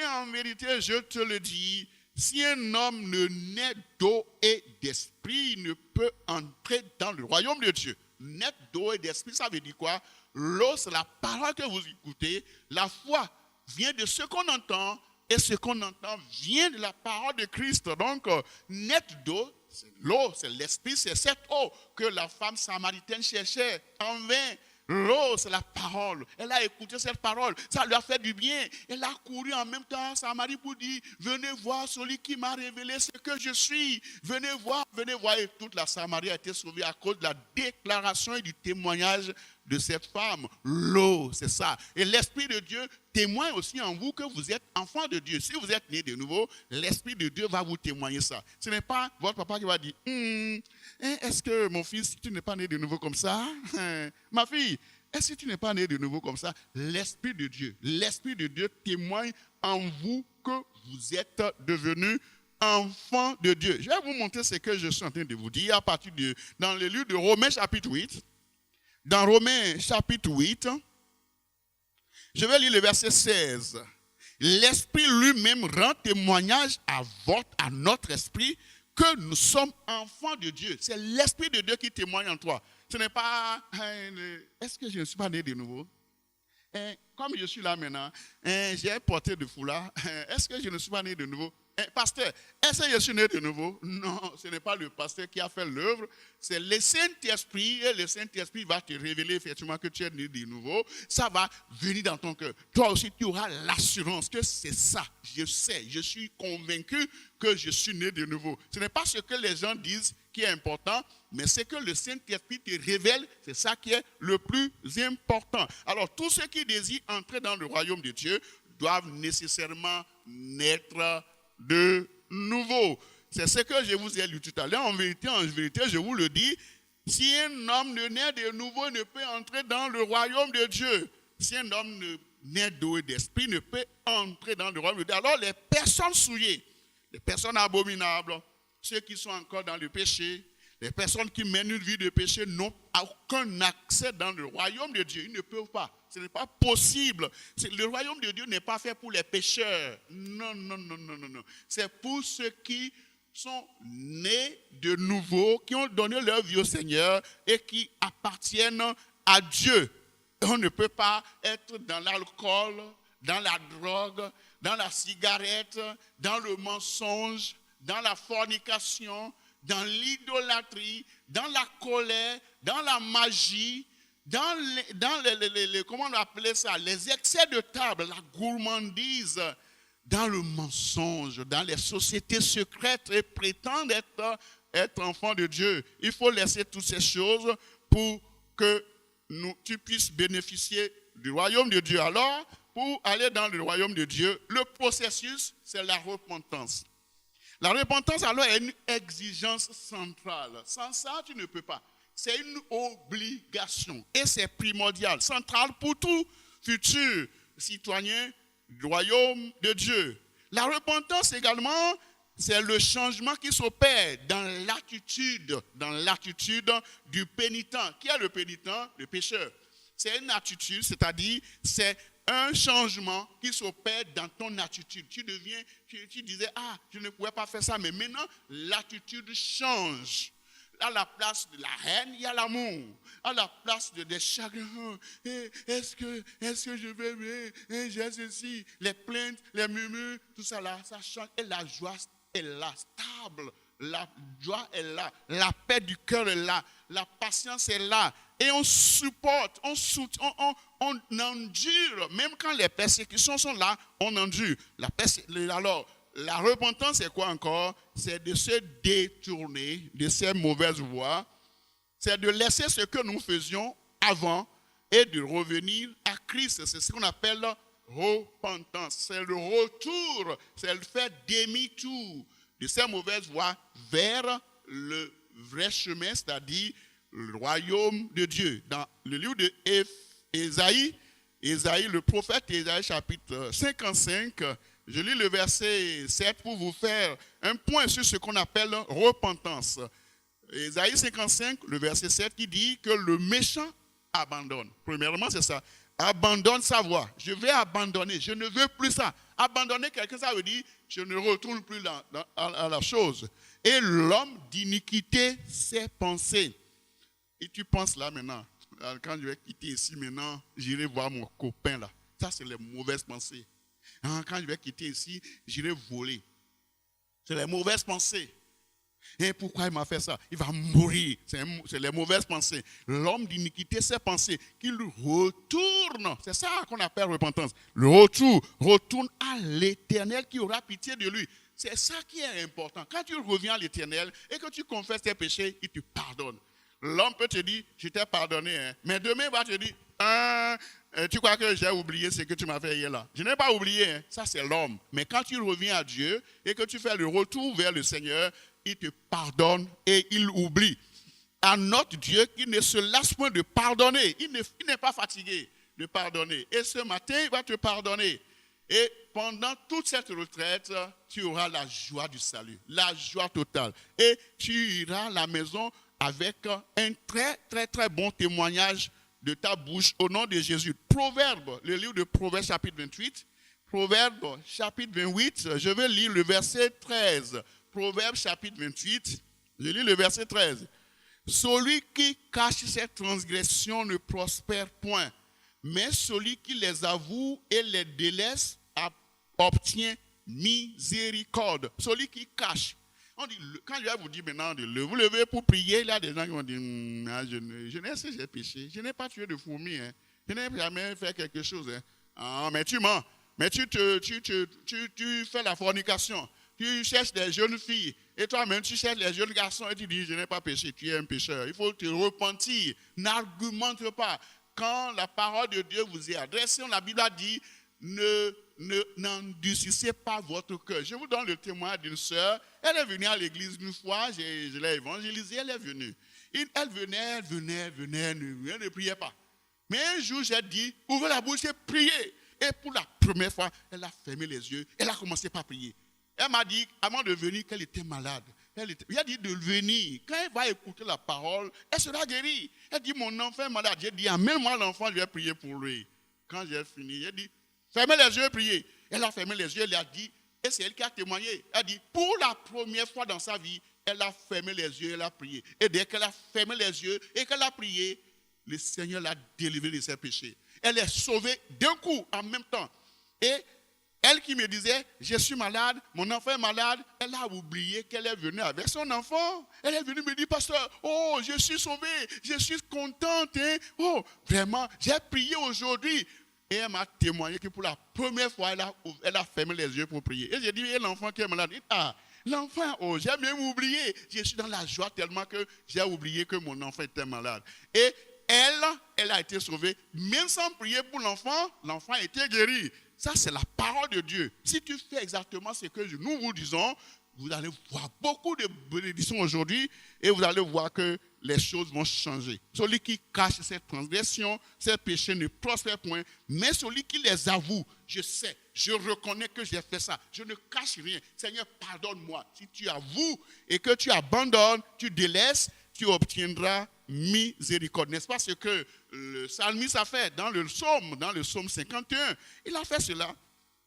je te le dis, si un homme ne naît d'eau et d'esprit, il ne peut entrer dans le royaume de Dieu. Naître d'eau et d'esprit, ça veut dire quoi? L'eau, c'est la parole que vous écoutez. La foi vient de ce qu'on entend, et ce qu'on entend vient de la parole de Christ. Donc, naître d'eau, c'est l'eau, c'est l'esprit, c'est cette eau que la femme samaritaine cherchait en vain. L'eau, c'est la parole. Elle a écouté cette parole. Ça lui a fait du bien. Elle a couru en même temps à Samarie pour dire, venez voir celui qui m'a révélé ce que je suis. Venez voir, venez voir. Et toute la Samarie a été sauvée à cause de la déclaration et du témoignage de cette femme. L'eau, c'est ça. Et l'Esprit de Dieu témoigne aussi en vous que vous êtes enfant de Dieu. Si vous êtes né de nouveau, l'Esprit de Dieu va vous témoigner ça. Ce n'est pas votre papa qui va dire, est-ce que mon fils, tu n'es pas né de nouveau comme ça? Ma fille, est-ce que tu n'es pas né de nouveau comme ça? L'Esprit de Dieu témoigne en vous que vous êtes devenu enfant de Dieu. Je vais vous montrer ce que je suis en train de vous dire à partir de, dans le livre de Romains chapitre 8. Dans Romains chapitre 8, je vais lire le verset 16. L'Esprit lui-même rend témoignage à notre esprit que nous sommes enfants de Dieu. C'est l'Esprit de Dieu qui témoigne en toi. Ce n'est pas, est-ce que je ne suis pas né de nouveau? Comme je suis là maintenant, j'ai porté de foulard. Est-ce que je ne suis pas né de nouveau? Pasteur, est-ce que je suis né de nouveau? Non, ce n'est pas le pasteur qui a fait l'œuvre, c'est le Saint-Esprit, et le Saint-Esprit va te révéler effectivement que tu es né de nouveau. Ça va venir dans ton cœur. Toi aussi, tu auras l'assurance que c'est ça. Je sais, je suis convaincu que je suis né de nouveau. Ce n'est pas ce que les gens disent qui est important, mais c'est que le Saint-Esprit te révèle, c'est ça qui est le plus important. Alors, tous ceux qui désirent entrer dans le royaume de Dieu doivent nécessairement naître de nouveau. C'est ce que je vous ai lu tout à l'heure. En vérité, je vous le dis, si un homme ne naît de nouveau, ne peut entrer dans le royaume de Dieu. Si un homme ne naît d'eau et d'esprit, ne peut entrer dans le royaume de Dieu. Alors les personnes souillées, les personnes abominables, ceux qui sont encore dans le péché, les personnes qui mènent une vie de péché n'ont aucun accès dans le royaume de Dieu. Ils ne peuvent pas. Ce n'est pas possible. Le royaume de Dieu n'est pas fait pour les pécheurs. Non. C'est pour ceux qui sont nés de nouveau, qui ont donné leur vie au Seigneur et qui appartiennent à Dieu. On ne peut pas être dans l'alcool, dans la drogue, dans la cigarette, dans le mensonge, dans la fornication, dans l'idolâtrie, dans la colère, dans la magie, dans les comment on appelait ça, les excès de table, la gourmandise, dans le mensonge, dans les sociétés secrètes et prétendre être enfant de Dieu. Il faut laisser toutes ces choses pour que tu puisses bénéficier du royaume de Dieu. Alors, pour aller dans le royaume de Dieu, le processus, c'est la repentance. La repentance, alors, est une exigence centrale. Sans ça, tu ne peux pas. C'est une obligation. Et c'est primordial, central pour tout futur citoyen du royaume de Dieu. La repentance également, c'est le changement qui s'opère dans l'attitude du pénitent. Qui est le pénitent? Le pécheur. C'est une attitude, c'est-à-dire, c'est un changement qui s'opère dans ton attitude. Tu disais, je ne pouvais pas faire ça, mais maintenant, l'attitude change. À la place de la haine, il y a l'amour. À la place des chagrins, est-ce que je vais bien, j'ai ceci, les plaintes, les murmures, tout ça là, ça change. Et la joie est là, stable. La joie est là, la paix du cœur est là, la patience est là. Et on supporte, on endure, même quand les persécutions sont là, on endure. Alors, la repentance, c'est quoi encore? C'est de se détourner de ces mauvaises voies. C'est de laisser ce que nous faisions avant et de revenir à Christ. C'est ce qu'on appelle repentance. C'est le retour, c'est le fait demi-tour de ces mauvaises voies vers le vrai chemin, c'est-à-dire le royaume de Dieu. Dans le livre de Ésaïe, le prophète Ésaïe, chapitre 55, je lis le verset 7 pour vous faire un point sur ce qu'on appelle repentance. Ésaïe 55, le verset 7 qui dit que le méchant abandonne. Premièrement, c'est ça. abandonne sa voie. Je vais abandonner. Je ne veux plus ça. Abandonner quelqu'un, ça veut dire je ne retourne plus à la chose. Et l'homme d'iniquité s'est pensé. Et tu penses là maintenant, quand je vais quitter ici maintenant, j'irai voir mon copain là. Ça, c'est les mauvaises pensées. Quand je vais quitter ici, j'irai voler. C'est les mauvaises pensées. Et pourquoi il m'a fait ça? Il va mourir. C'est les mauvaises pensées. L'homme d'iniquité s'est pensé qu'il retourne. C'est ça qu'on appelle repentance. Le retour retourne à l'Éternel qui aura pitié de lui. C'est ça qui est important. Quand tu reviens à l'Éternel et que tu confesses tes péchés, il te pardonne. L'homme peut te dire, je t'ai pardonné, hein. Mais demain il va te dire, tu crois que j'ai oublié ce que tu m'as fait hier là? Je n'ai pas oublié, hein. Ça c'est l'homme. Mais quand tu reviens à Dieu et que tu fais le retour vers le Seigneur, il te pardonne et il oublie. À notre Dieu qui ne se lasse point de pardonner. Il n'est pas fatigué de pardonner. Et ce matin, il va te pardonner. Et pendant toute cette retraite, tu auras la joie du salut, la joie totale. Et tu iras à la maison avec un très, très, très bon témoignage de ta bouche au nom de Jésus. Proverbe, le livre de Proverbes chapitre 28. Proverbe chapitre 28, je vais lire le verset 13. Proverbe chapitre 28, je lis le verset 13. Celui qui cache ses transgressions ne prospère point, mais celui qui les avoue et les délaisse obtient miséricorde. Celui qui cache. On dit, quand je vais vous dire maintenant de vous lever pour prier, il y a des gens qui vont dire, je n'ai pas péché, je n'ai pas tué de fourmis, hein. Je n'ai jamais fait quelque chose. Hein. Ah, mais tu mens, mais tu fais la fornication, tu cherches des jeunes filles, et toi-même tu cherches les jeunes garçons, et tu dis, je n'ai pas péché, tu es un pécheur. Il faut te repentir, n'argumente pas. Quand la parole de Dieu vous est adressée, la Bible a dit, n'endurcissez pas votre cœur. Je vous donne le témoignage d'une sœur. Elle est venue à l'église une fois, je l'ai évangélisée, elle est venue. Elle venait, elle ne priait pas. Mais un jour, j'ai dit, ouvrez la bouche et priez. Et pour la première fois, elle a fermé les yeux, elle a commencé par prier. Elle m'a dit, avant de venir, qu'elle était malade. Il a dit de venir. Quand elle va écouter la parole, elle sera guérie. Elle dit, mon enfant est malade. J'ai dit, amène-moi l'enfant, je vais prier pour lui. Quand j'ai fini, j'ai dit, fermez les yeux et priez. Elle a fermé les yeux, elle a dit, et c'est elle qui a témoigné. Elle a dit, pour la première fois dans sa vie, elle a fermé les yeux, elle a prié. Et dès qu'elle a fermé les yeux et qu'elle a prié, le Seigneur l'a délivrée de ses péchés. Elle est sauvée d'un coup, en même temps. Et elle qui me disait, je suis malade, mon enfant est malade, elle a oublié qu'elle est venue avec son enfant. Elle est venue me dire, pasteur, oh, je suis sauvée, je suis contente. Hein? Oh, vraiment, j'ai prié aujourd'hui. Et elle m'a témoigné que pour la première fois, elle a fermé les yeux pour prier. Et j'ai dit, et l'enfant qui est malade, l'enfant, oh, j'ai même oublié. Je suis dans la joie tellement que j'ai oublié que mon enfant était malade. Et elle a été sauvée. Même sans prier pour l'enfant a été guéri. Ça, c'est la parole de Dieu. Si tu fais exactement ce que nous vous disons, vous allez voir beaucoup de bénédictions aujourd'hui et vous allez voir que les choses vont changer. Celui qui cache ses transgressions, ses péchés ne prospère point, mais celui qui les avoue, je sais, je reconnais que j'ai fait ça, je ne cache rien. Seigneur, pardonne-moi. Si tu avoues et que tu abandonnes, tu délaisses, tu obtiendras miséricorde. N'est-ce pas ce que le psalmiste a fait dans le psaume 51? Il a fait cela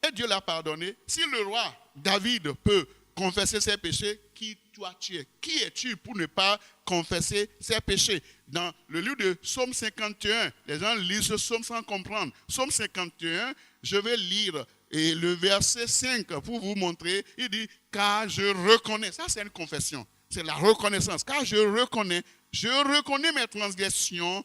et Dieu l'a pardonné. Si le roi David peut confesser ses péchés, qui toi tu es? Qui es-tu pour ne pas confesser ses péchés? Dans le livre de Psaume 51, les gens lisent ce psaume sans comprendre. Psaume 51, je vais lire et le verset 5 pour vous montrer. Il dit, car je reconnais. Ça, c'est une confession. C'est la reconnaissance. Car je reconnais mes transgressions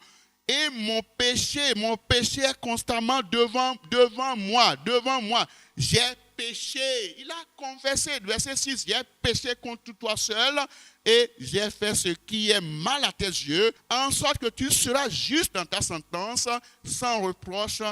et mon péché est constamment devant moi. J'ai péché. Il a confessé, verset 6, j'ai péché contre toi seul et j'ai fait ce qui est mal à tes yeux, en sorte que tu seras juste dans ta sentence, sans reproche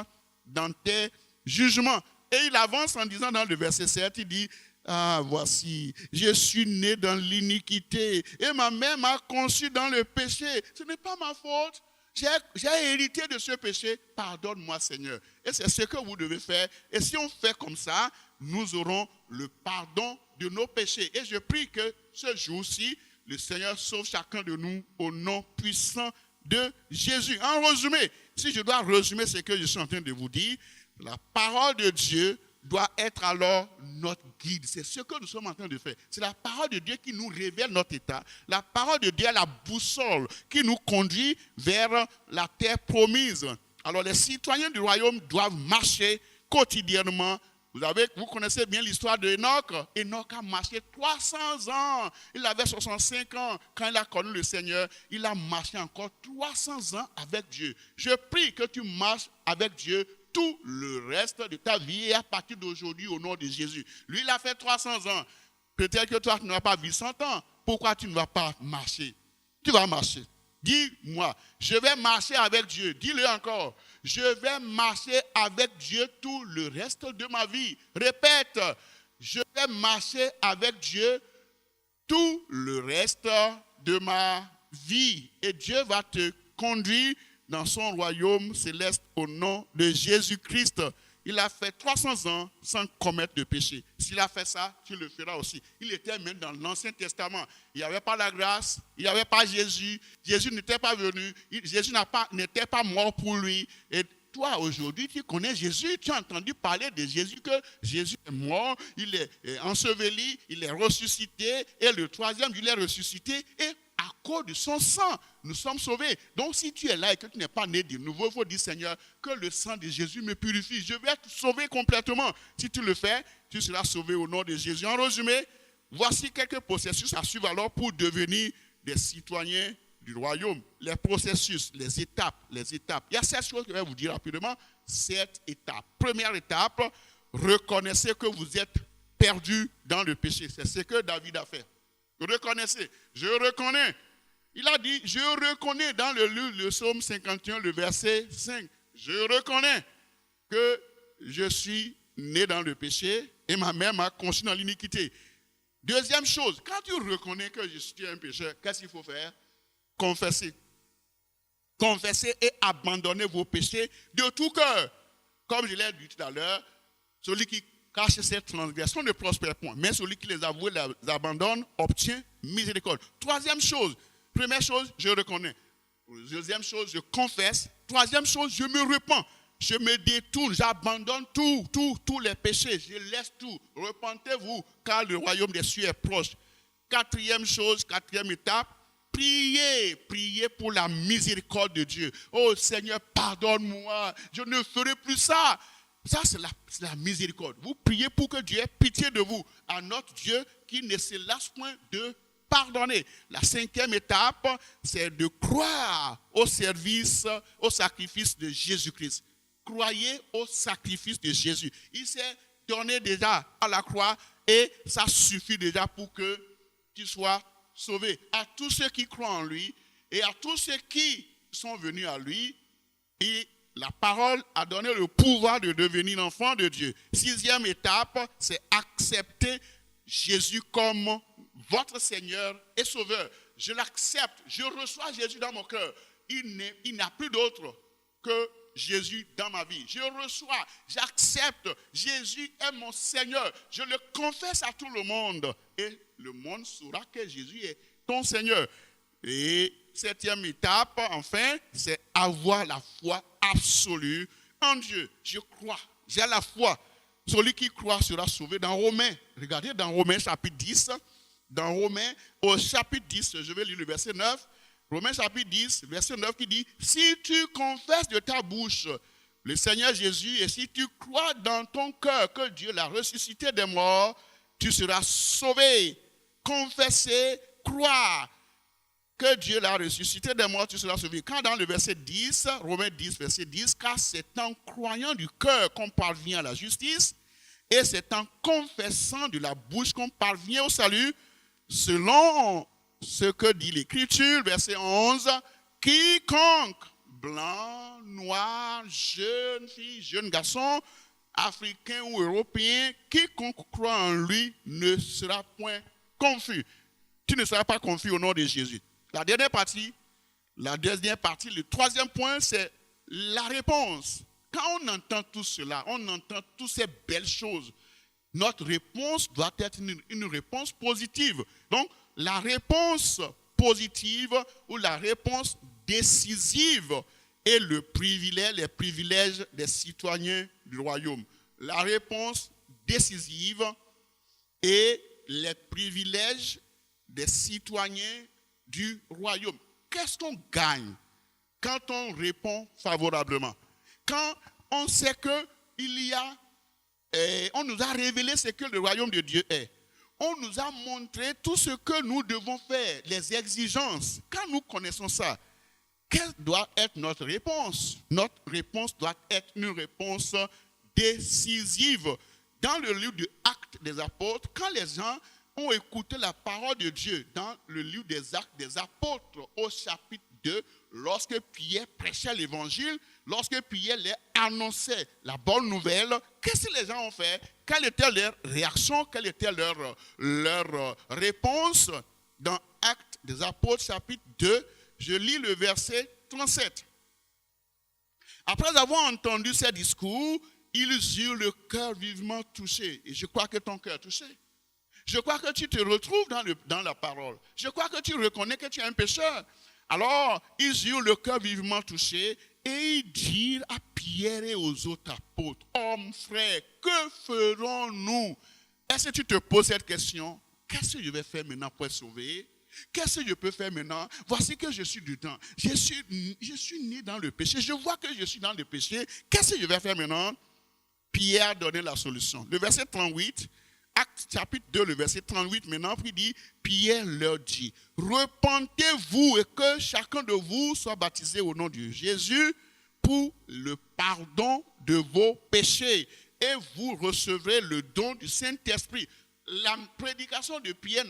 dans tes jugements. Et il avance en disant dans le verset 7, il dit, ah, voici, je suis né dans l'iniquité et ma mère m'a conçu dans le péché. Ce n'est pas ma faute. J'ai hérité de ce péché. Pardonne-moi, Seigneur. Et c'est ce que vous devez faire. Et si on fait comme ça, nous aurons le pardon de nos péchés. Et je prie que ce jour-ci, le Seigneur sauve chacun de nous au nom puissant de Jésus. En résumé, si je dois résumer ce que je suis en train de vous dire, la parole de Dieu doit être alors notre guide. C'est ce que nous sommes en train de faire. C'est la parole de Dieu qui nous révèle notre état. La parole de Dieu est la boussole qui nous conduit vers la terre promise. Alors les citoyens du royaume doivent marcher quotidiennement. Vous connaissez bien l'histoire d'Enoch. Enoch a marché 300 ans. Il avait 65 ans quand il a connu le Seigneur. Il a marché encore 300 ans avec Dieu. Je prie que tu marches avec Dieu tout le reste de ta vie et à partir d'aujourd'hui au nom de Jésus. Lui, il a fait 300 ans. Peut-être que toi, tu n'as pas vu 100 ans. Pourquoi tu ne vas pas marcher? Tu vas marcher. Dis-moi, je vais marcher avec Dieu. Dis-le encore. Je vais marcher avec Dieu tout le reste de ma vie. Répète, je vais marcher avec Dieu tout le reste de ma vie. Et Dieu va te conduire dans son royaume céleste au nom de Jésus-Christ. Il a fait 300 ans sans commettre de péché. S'il a fait ça, tu le feras aussi. Il était même dans l'Ancien Testament. Il n'y avait pas la grâce, il n'y avait pas Jésus. Jésus n'était pas venu, Jésus n'était pas mort pour lui. Et toi, aujourd'hui, tu connais Jésus, tu as entendu parler de Jésus, que Jésus est mort, il est enseveli, il est ressuscité, et le troisième, il est ressuscité, et à cause de son sang, nous sommes sauvés. Donc, si tu es là et que tu n'es pas né de nouveau, il faut dire, Seigneur, que le sang de Jésus me purifie. Je vais être sauvé complètement. Si tu le fais, tu seras sauvé au nom de Jésus. En résumé, voici quelques processus à suivre alors pour devenir des citoyens du royaume. Les processus, les étapes. Il y a 7 choses que je vais vous dire rapidement. 7 étapes. Première étape, reconnaissez que vous êtes perdu dans le péché. C'est ce que David a fait. Reconnaissez, je reconnais. Il a dit, je reconnais dans le psaume 51, le verset 5. Je reconnais que je suis né dans le péché et ma mère m'a conçu dans l'iniquité. Deuxième chose, quand tu reconnais que je suis un pécheur, qu'est-ce qu'il faut faire? Confesser. Confesser et abandonner vos péchés de tout cœur. Comme je l'ai dit tout à l'heure, celui qui cache ses transgressions ne prospère point. Mais celui qui les avoue, les abandonne, obtient miséricorde. Troisième chose. Première chose, je reconnais. Deuxième chose, je confesse. Troisième chose, je me repens. Je me détourne, j'abandonne tous les péchés. Je laisse tout. Repentez-vous, car le royaume des cieux est proche. Quatrième chose, quatrième étape, priez pour la miséricorde de Dieu. Oh Seigneur, pardonne-moi, je ne ferai plus ça. Ça, c'est la miséricorde. Vous priez pour que Dieu ait pitié de vous. À notre Dieu qui ne se lasse point de pardonner. La cinquième étape, c'est de croire au sacrifice de Jésus-Christ. Croyez au sacrifice de Jésus. Il s'est donné déjà à la croix et ça suffit déjà pour que tu sois sauvé. À tous ceux qui croient en lui et à tous ceux qui sont venus à lui, et la parole a donné le pouvoir de devenir enfant de Dieu. Sixième étape, c'est accepter Jésus comme votre Seigneur et Sauveur. Je l'accepte, je reçois Jésus dans mon cœur. Il n'y a plus d'autre que Jésus dans ma vie. Je reçois, j'accepte. Jésus est mon Seigneur. Je le confesse à tout le monde. Et le monde saura que Jésus est ton Seigneur. Et septième étape, enfin, c'est avoir la foi absolue en Dieu. Je crois, j'ai la foi. Celui qui croit sera sauvé. Dans Romains, regardez dans Romains chapitre 10, dans Romains au chapitre 10, je vais lire le verset 9. Romains chapitre 10, verset 9 qui dit, si tu confesses de ta bouche le Seigneur Jésus et si tu crois dans ton cœur que Dieu l'a ressuscité des morts, tu seras sauvé. Confesser, croire que Dieu l'a ressuscité des morts, tu seras sauvé. Quand dans le verset 10, Romains 10, verset 10, car c'est en croyant du cœur qu'on parvient à la justice et c'est en confessant de la bouche qu'on parvient au salut, selon ce que dit l'Écriture, verset 11, quiconque, blanc, noir, jeune fille, jeune garçon, africain ou européen, quiconque croit en lui ne sera point confus. Tu ne seras pas confus au nom de Jésus. La dernière partie, le troisième point, c'est la réponse. Quand on entend tout cela, on entend toutes ces belles choses, notre réponse doit être une réponse positive. Donc, la réponse positive ou la réponse décisive et les privilèges des citoyens du royaume. La réponse décisive et les privilèges des citoyens du royaume. Qu'est-ce qu'on gagne quand on répond favorablement? Quand on sait on nous a révélé ce que le royaume de Dieu est. On nous a montré tout ce que nous devons faire, les exigences. Quand nous connaissons ça, quelle doit être notre réponse? Notre réponse doit être une réponse décisive. Dans le livre des Actes des Apôtres, quand les gens ont écouté la parole de Dieu, dans le livre des Actes des Apôtres, au chapitre 2, lorsque Pierre prêchait l'évangile, lorsque Pierre leur annonçait la bonne nouvelle, qu'est-ce que les gens ont fait? Quelle était leur réaction? Quelle était leur réponse? Dans Actes des Apôtres, chapitre 2, je lis le verset 37. Après avoir entendu ces discours, ils eurent le cœur vivement touché. Et je crois que ton cœur est touché. Je crois que tu te retrouves dans la parole. Je crois que tu reconnais que tu es un pécheur. Alors, ils eurent le cœur vivement touché et ils dirent à Pierre et aux autres apôtres, hommes, frères, que ferons-nous? Est-ce que tu te poses cette question? Qu'est-ce que je vais faire maintenant pour être sauvé? Qu'est-ce que je peux faire maintenant? Voici que je suis dedans. Je suis né dans le péché. Je vois que je suis dans le péché. Qu'est-ce que je vais faire maintenant? Pierre a donné la solution. Le verset 38, Actes chapitre 2, le verset 38 maintenant, puis dit, Pierre leur dit, repentez-vous et que chacun de vous soit baptisé au nom de Jésus pour le pardon de vos péchés et vous recevrez le don du Saint-Esprit. La prédication de Pierre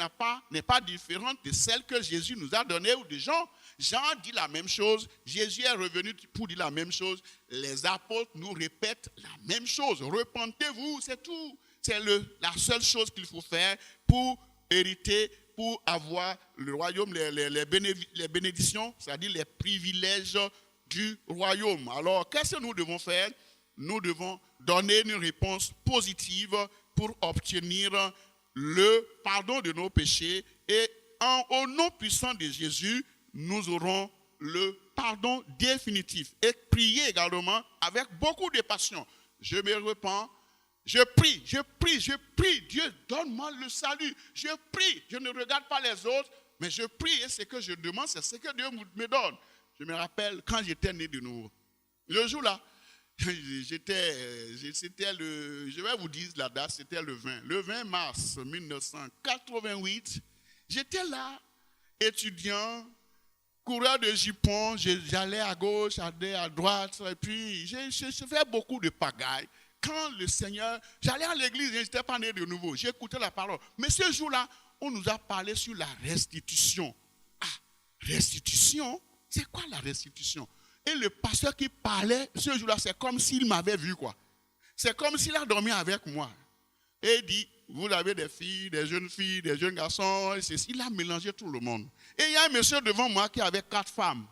n'est pas différente de celle que Jésus nous a donnée ou de Jean. Jean dit la même chose, Jésus est revenu pour dire la même chose, les apôtres nous répètent la même chose. Repentez-vous, c'est tout. C'est la seule chose qu'il faut faire pour hériter, pour avoir le royaume, les bénédictions, c'est-à-dire les privilèges du royaume. Alors, qu'est-ce que nous devons faire? Nous devons donner une réponse positive pour obtenir le pardon de nos péchés. Et au nom puissant de Jésus, nous aurons le pardon définitif. Et prier également avec beaucoup de passion. Je me repens. Je prie, Dieu, donne-moi le salut. Je prie, je ne regarde pas les autres, mais je prie et ce que je demande, c'est ce que Dieu me donne. Je me rappelle quand j'étais né de nouveau. Le jour-là, je vais vous dire la date, c'était le 20 mars 1988. J'étais là, étudiant, coureur de jupons, j'allais à gauche, j'allais à droite, et puis j'ai fait beaucoup de pagailles. Quand le Seigneur, j'allais à l'église, je n'étais pas né de nouveau, j'écoutais la parole. Mais ce jour-là, on nous a parlé sur la restitution. Ah, restitution? C'est quoi la restitution? Et le pasteur qui parlait ce jour-là, c'est comme s'il m'avait vu, quoi. C'est comme s'il a dormi avec moi. Et il dit, vous avez des filles, des jeunes garçons, et ceci. Il a mélangé tout le monde. Et il y a un monsieur devant moi qui avait 4 femmes.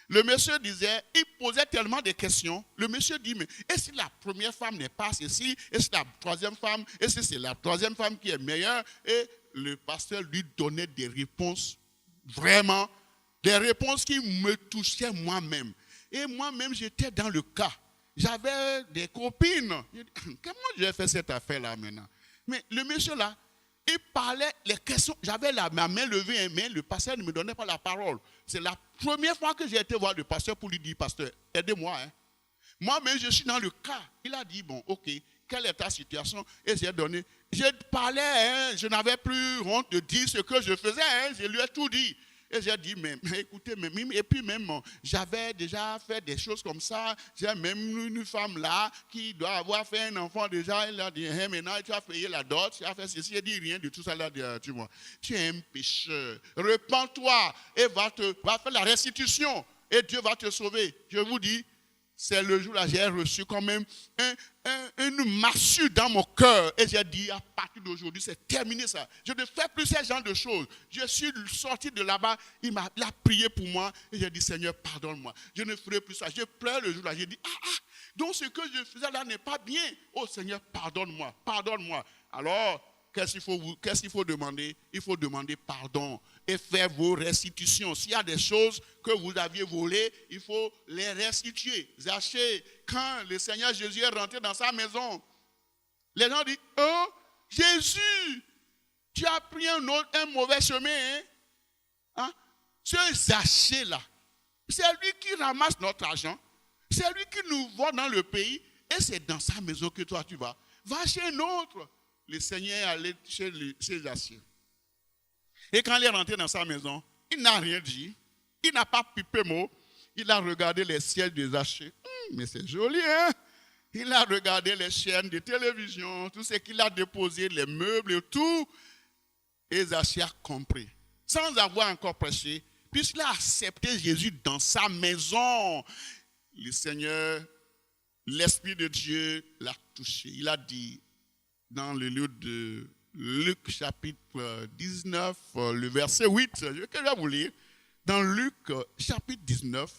Le monsieur disait, il posait tellement de questions. Le monsieur dit, mais est-ce que la première femme n'est pas ceci? Est-ce que la troisième femme, est-ce que c'est la troisième femme qui est meilleure? Et le pasteur lui donnait des réponses, vraiment, des réponses qui me touchaient moi-même. Et moi-même, j'étais dans le cas. J'avais des copines. Comment je vais faire cette affaire-là maintenant? Mais le monsieur là, il parlait les questions. J'avais ma main levée, mais le pasteur ne me donnait pas la parole. C'est la première fois que j'ai été voir le pasteur pour lui dire, pasteur, aidez-moi. Hein. Moi-même, je suis dans le cas. Il a dit, bon, ok, quelle est ta situation? Et j'ai donné. Je parlais, hein, je n'avais plus honte de dire ce que je faisais. Hein, je lui ai tout dit. Et j'ai dit, mais écoutez, et puis même, j'avais déjà fait des choses comme ça. J'ai même une femme là qui doit avoir fait un enfant déjà. Elle a dit, hey, maintenant tu as payé la dot, tu as fait ceci. Elle dit rien de tout ça. Elle a dit, tu vois, tu es un pécheur. Repends-toi et va faire la restitution. Et Dieu va te sauver. Je vous dis, c'est le jour-là, j'ai reçu quand même une massue dans mon cœur. Et j'ai dit, à partir d'aujourd'hui, c'est terminé ça. Je ne fais plus ce genre de choses. Je suis sorti de là-bas, il a prié pour moi. Et j'ai dit, Seigneur, pardonne-moi. Je ne ferai plus ça. Je pleure le jour-là. J'ai dit, donc ce que je faisais là n'est pas bien. Oh Seigneur, pardonne-moi, pardonne-moi. Alors, qu'est-ce qu'il faut demander? Il faut demander pardon et faire vos restitutions. S'il y a des choses que vous aviez volées, il faut les restituer. Zaché, quand le Seigneur Jésus est rentré dans sa maison, les gens disent, oh, Jésus, tu as pris un mauvais chemin. Hein? Ce Zaché-là, c'est lui qui ramasse notre argent. C'est lui qui nous voit dans le pays. Et c'est dans sa maison que toi tu vas. Va chez un autre. Le Seigneur est allé chez Zaché. Et quand il est rentré dans sa maison, il n'a rien dit. Il n'a pas pipé mot. Il a regardé les sièges de Zaché. Mais c'est joli, hein? Il a regardé les chaînes de télévision, tout ce qu'il a déposé, les meubles et tout. Et Zaché a compris. Sans avoir encore prêché, puisqu'il a accepté Jésus dans sa maison, le Seigneur, l'Esprit de Dieu l'a touché. Il a dit dans le livre de Luc chapitre 19, le verset 8, que je vais vous lire. Dans Luc chapitre 19,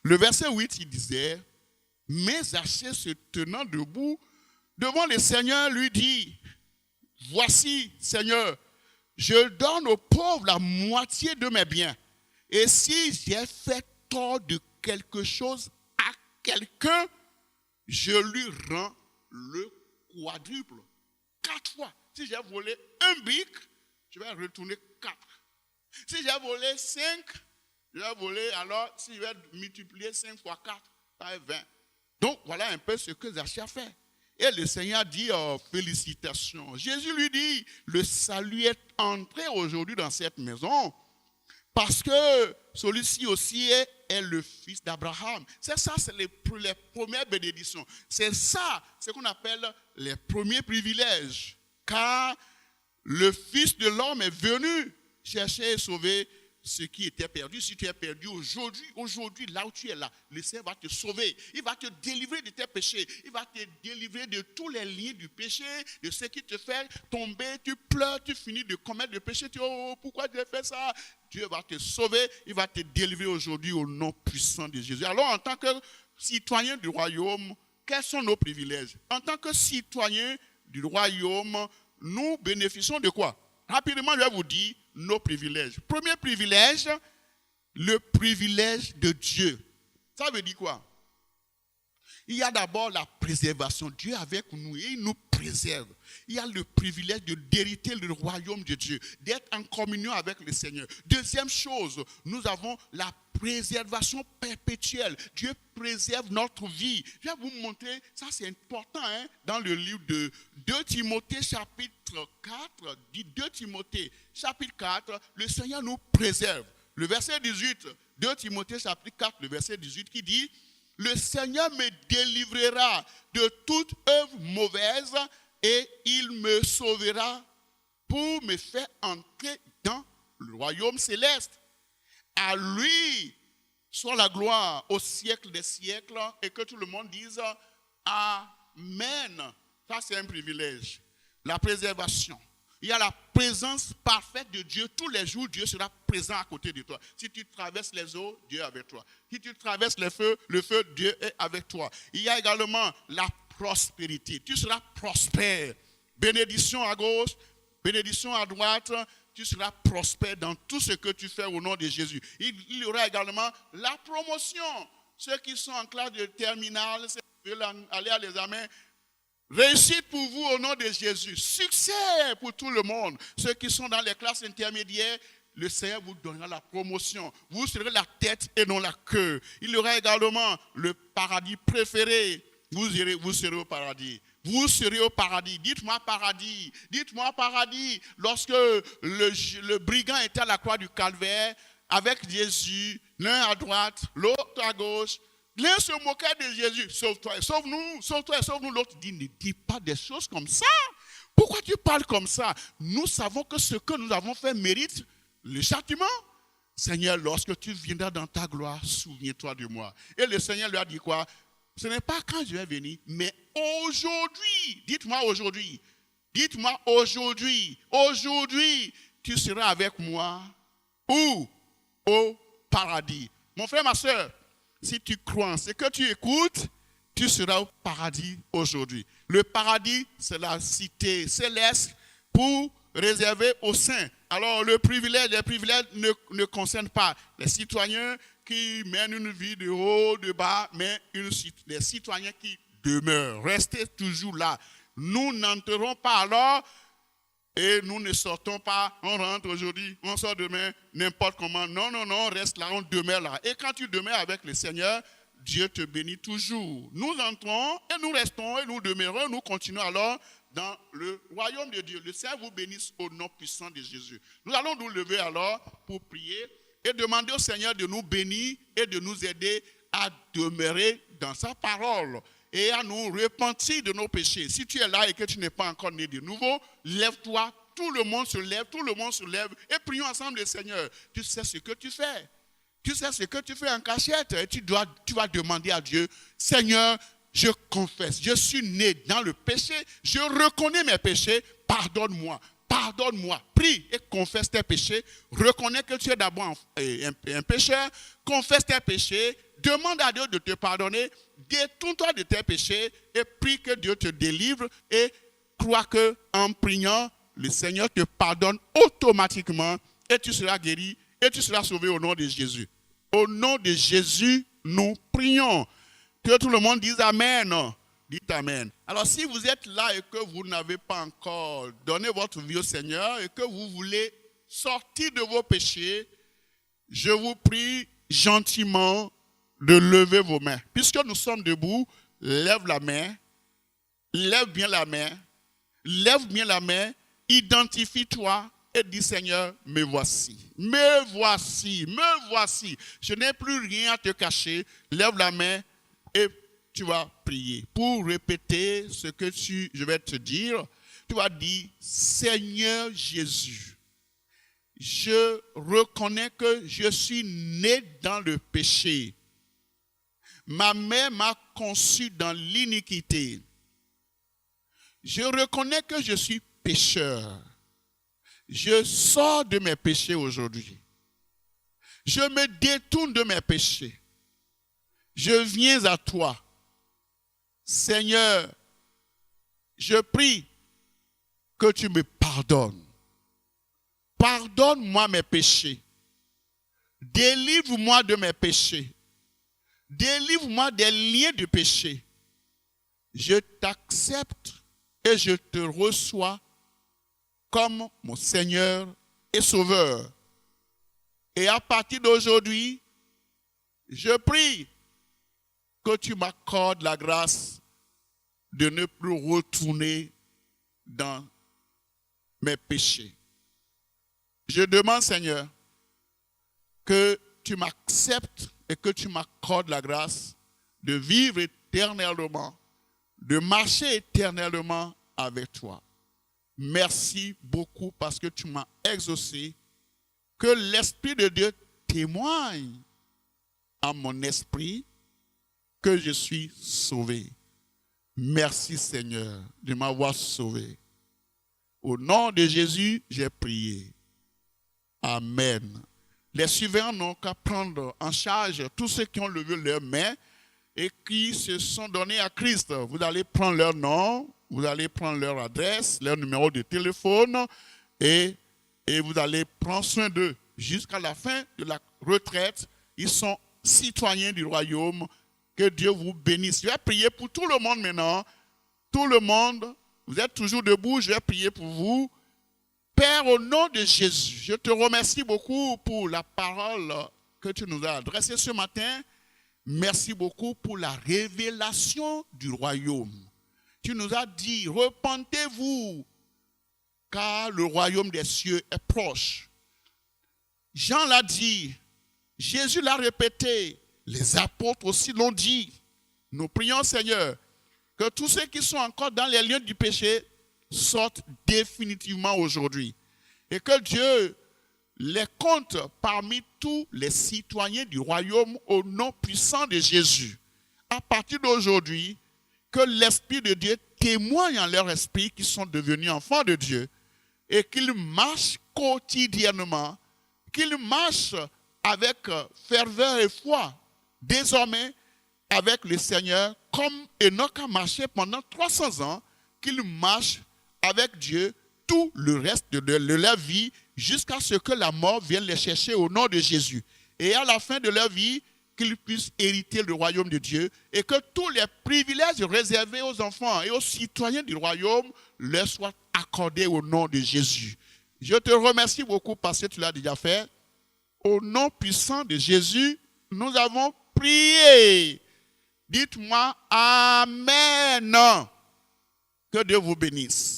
le verset 8, il disait, mais Zaché se tenant debout devant le Seigneur lui dit, voici Seigneur, je donne aux pauvres la moitié de mes biens. Et si j'ai fait tort de quelque chose à quelqu'un, je lui rends le quadruple. 4 fois. Si j'ai volé un bic, je vais retourner 4. Si j'ai volé 5, je vais voler, alors si je vais multiplier 5 fois 4, ça fait 20. Donc voilà un peu ce que Zaché a fait. Et le Seigneur dit, oh, félicitations. Jésus lui dit, le salut est entré aujourd'hui dans cette maison parce que celui-ci aussi est le fils d'Abraham. C'est ça, c'est les premières bénédictions. C'est ça, ce qu'on appelle les premiers privilèges. Car le Fils de l'homme est venu chercher et sauver ce qui était perdu. Si tu es perdu aujourd'hui, là où tu es là, le Seigneur va te sauver. Il va te délivrer de tes péchés. Il va te délivrer de tous les liens du péché, de ce qui te fait tomber. Tu pleures, tu finis de commettre le péché. Tu dis, oh, pourquoi Dieu fait ça? Dieu va te sauver. Il va te délivrer aujourd'hui au nom puissant de Jésus. Alors, en tant que citoyen du royaume, quels sont nos privilèges? En tant que citoyen du royaume, nous bénéficions de quoi? Rapidement, je vais vous dire nos privilèges. Premier privilège, le privilège de Dieu. Ça veut dire quoi? Il y a d'abord la préservation. Dieu est avec nous et il nous préserve. Il y a le privilège d'hériter le royaume de Dieu, d'être en communion avec le Seigneur. Deuxième chose, nous avons la préservation perpétuelle. Dieu préserve notre vie. Je vais vous montrer, ça c'est important, hein, dans le livre de 2 Timothée chapitre 4, dit 2 Timothée chapitre 4, le Seigneur nous préserve. Le verset 18, 2 Timothée chapitre 4, le verset 18 qui dit, le Seigneur me délivrera de toute œuvre mauvaise et il me sauvera pour me faire entrer dans le royaume céleste. À lui soit la gloire au siècle des siècles et que tout le monde dise Amen. Ça c'est un privilège. La préservation. Il y a la présence parfaite de Dieu. Tous les jours, Dieu sera présent à côté de toi. Si tu traverses les eaux, Dieu est avec toi. Si tu traverses le feu, Dieu est avec toi. Il y a également la prospérité. Tu seras prospère. Bénédiction à gauche, bénédiction à droite. Tu seras prospère dans tout ce que tu fais au nom de Jésus. Il y aura également la promotion. Ceux qui sont en classe de terminale, ceux qui veulent aller à l'examen, réussite pour vous au nom de Jésus. Succès pour tout le monde. Ceux qui sont dans les classes intermédiaires, le Seigneur vous donnera la promotion. Vous serez la tête et non la queue. Il y aura également le paradis préféré. Vous serez au paradis. Vous serez au paradis. Dites-moi paradis. Dites-moi paradis. Lorsque le brigand était à la croix du calvaire, avec Jésus, l'un à droite, l'autre à gauche, l'un se moquait de Jésus. Sauve-toi, sauve-nous, sauve-toi, sauve-nous. L'autre dit, ne dis pas des choses comme ça. Pourquoi tu parles comme ça? Nous savons que ce que nous avons fait mérite le châtiment. Seigneur, lorsque tu viendras dans ta gloire, souviens-toi de moi. Et le Seigneur lui a dit quoi? Ce n'est pas quand je vais venir, mais aujourd'hui. Dites-moi aujourd'hui. Dites-moi aujourd'hui. Aujourd'hui, tu seras avec moi. Où? Au paradis. Mon frère, ma soeur, si tu crois en ce que tu écoutes, tu seras au paradis aujourd'hui. Le paradis, c'est la cité céleste pour réserver aux saints. Alors, les privilèges ne concernent pas les citoyens qui mènent une vie de haut, de bas, mais les citoyens qui demeurent. Restez toujours là. Nous n'entrerons pas alors et nous ne sortons pas. On rentre aujourd'hui, on sort demain, n'importe comment. Non, on reste là, on demeure là. Et quand tu demeures avec le Seigneur, Dieu te bénit toujours. Nous entrons et nous restons et nous demeurons, nous continuons alors dans le royaume de Dieu. Le Seigneur vous bénisse au nom puissant de Jésus. Nous allons nous lever alors pour prier et demander au Seigneur de nous bénir et de nous aider à demeurer dans sa parole et à nous repentir de nos péchés. Si tu es là et que tu n'es pas encore né de nouveau, lève-toi, tout le monde se lève et prions ensemble le Seigneur. Tu sais ce que tu fais. Tu sais ce que tu fais en cachette et tu vas demander à Dieu, Seigneur, je confesse, je suis né dans le péché, je reconnais mes péchés, pardonne-moi. Prie et confesse tes péchés, reconnais que tu es d'abord un pécheur, confesse tes péchés, demande à Dieu de te pardonner, détourne-toi de tes péchés et prie que Dieu te délivre et crois qu'en priant, le Seigneur te pardonne automatiquement et tu seras guéri et tu seras sauvé au nom de Jésus. Au nom de Jésus, nous prions. Que tout le monde dise Amen. Dites Amen. Alors si vous êtes là et que vous n'avez pas encore donné votre vie au Seigneur et que vous voulez sortir de vos péchés, je vous prie gentiment de lever vos mains. Puisque nous sommes debout, lève la main, lève bien la main, identifie-toi et dis Seigneur, me voici. Je n'ai plus rien à te cacher. Lève la main et tu vas prier. Pour répéter ce que je vais te dire, tu vas dire, Seigneur Jésus, je reconnais que je suis né dans le péché. Ma mère m'a conçu dans l'iniquité. Je reconnais que je suis pécheur. Je sors de mes péchés aujourd'hui. Je me détourne de mes péchés. Je viens à toi. Seigneur, je prie que tu me pardonnes. Pardonne-moi mes péchés. Délivre-moi de mes péchés. Délivre-moi des liens du péché. Je t'accepte et je te reçois comme mon Seigneur et Sauveur. Et à partir d'aujourd'hui, je prie que tu m'accordes la grâce de ne plus retourner dans mes péchés. Je demande, Seigneur, que tu m'acceptes et que tu m'accordes la grâce de vivre éternellement, de marcher éternellement avec toi. Merci beaucoup parce que tu m'as exaucé, que l'Esprit de Dieu témoigne à mon esprit que je suis sauvé. Merci Seigneur de m'avoir sauvé. Au nom de Jésus, j'ai prié. Amen. Les suivants n'ont qu'à prendre en charge tous ceux qui ont levé leurs mains et qui se sont donnés à Christ. Vous allez prendre leur nom, vous allez prendre leur adresse, leur numéro de téléphone et vous allez prendre soin d'eux. Jusqu'à la fin de la retraite, ils sont citoyens du royaume. Que Dieu vous bénisse. Je vais prier pour tout le monde maintenant. Tout le monde, vous êtes toujours debout, je vais prier pour vous. Père, au nom de Jésus, je te remercie beaucoup pour la parole que tu nous as adressée ce matin. Merci beaucoup pour la révélation du royaume. Tu nous as dit, repentez-vous, car le royaume des cieux est proche. Jean l'a dit, Jésus l'a répété, les apôtres aussi l'ont dit. Nous prions, Seigneur, que tous ceux qui sont encore dans les liens du péché sortent définitivement aujourd'hui. Et que Dieu les compte parmi tous les citoyens du royaume au nom puissant de Jésus. À partir d'aujourd'hui, que l'Esprit de Dieu témoigne en leur esprit qu'ils sont devenus enfants de Dieu et qu'ils marchent quotidiennement, qu'ils marchent avec ferveur et foi, désormais avec le Seigneur, comme Enoch a marché pendant 300 ans, qu'il marche avec Dieu tout le reste de leur vie jusqu'à ce que la mort vienne les chercher au nom de Jésus. Et à la fin de leur vie, qu'ils puissent hériter le royaume de Dieu et que tous les privilèges réservés aux enfants et aux citoyens du royaume leur soient accordés au nom de Jésus. Je te remercie beaucoup parce que tu l'as déjà fait. Au nom puissant de Jésus, nous avons prié. Dites-moi Amen. Que Dieu vous bénisse.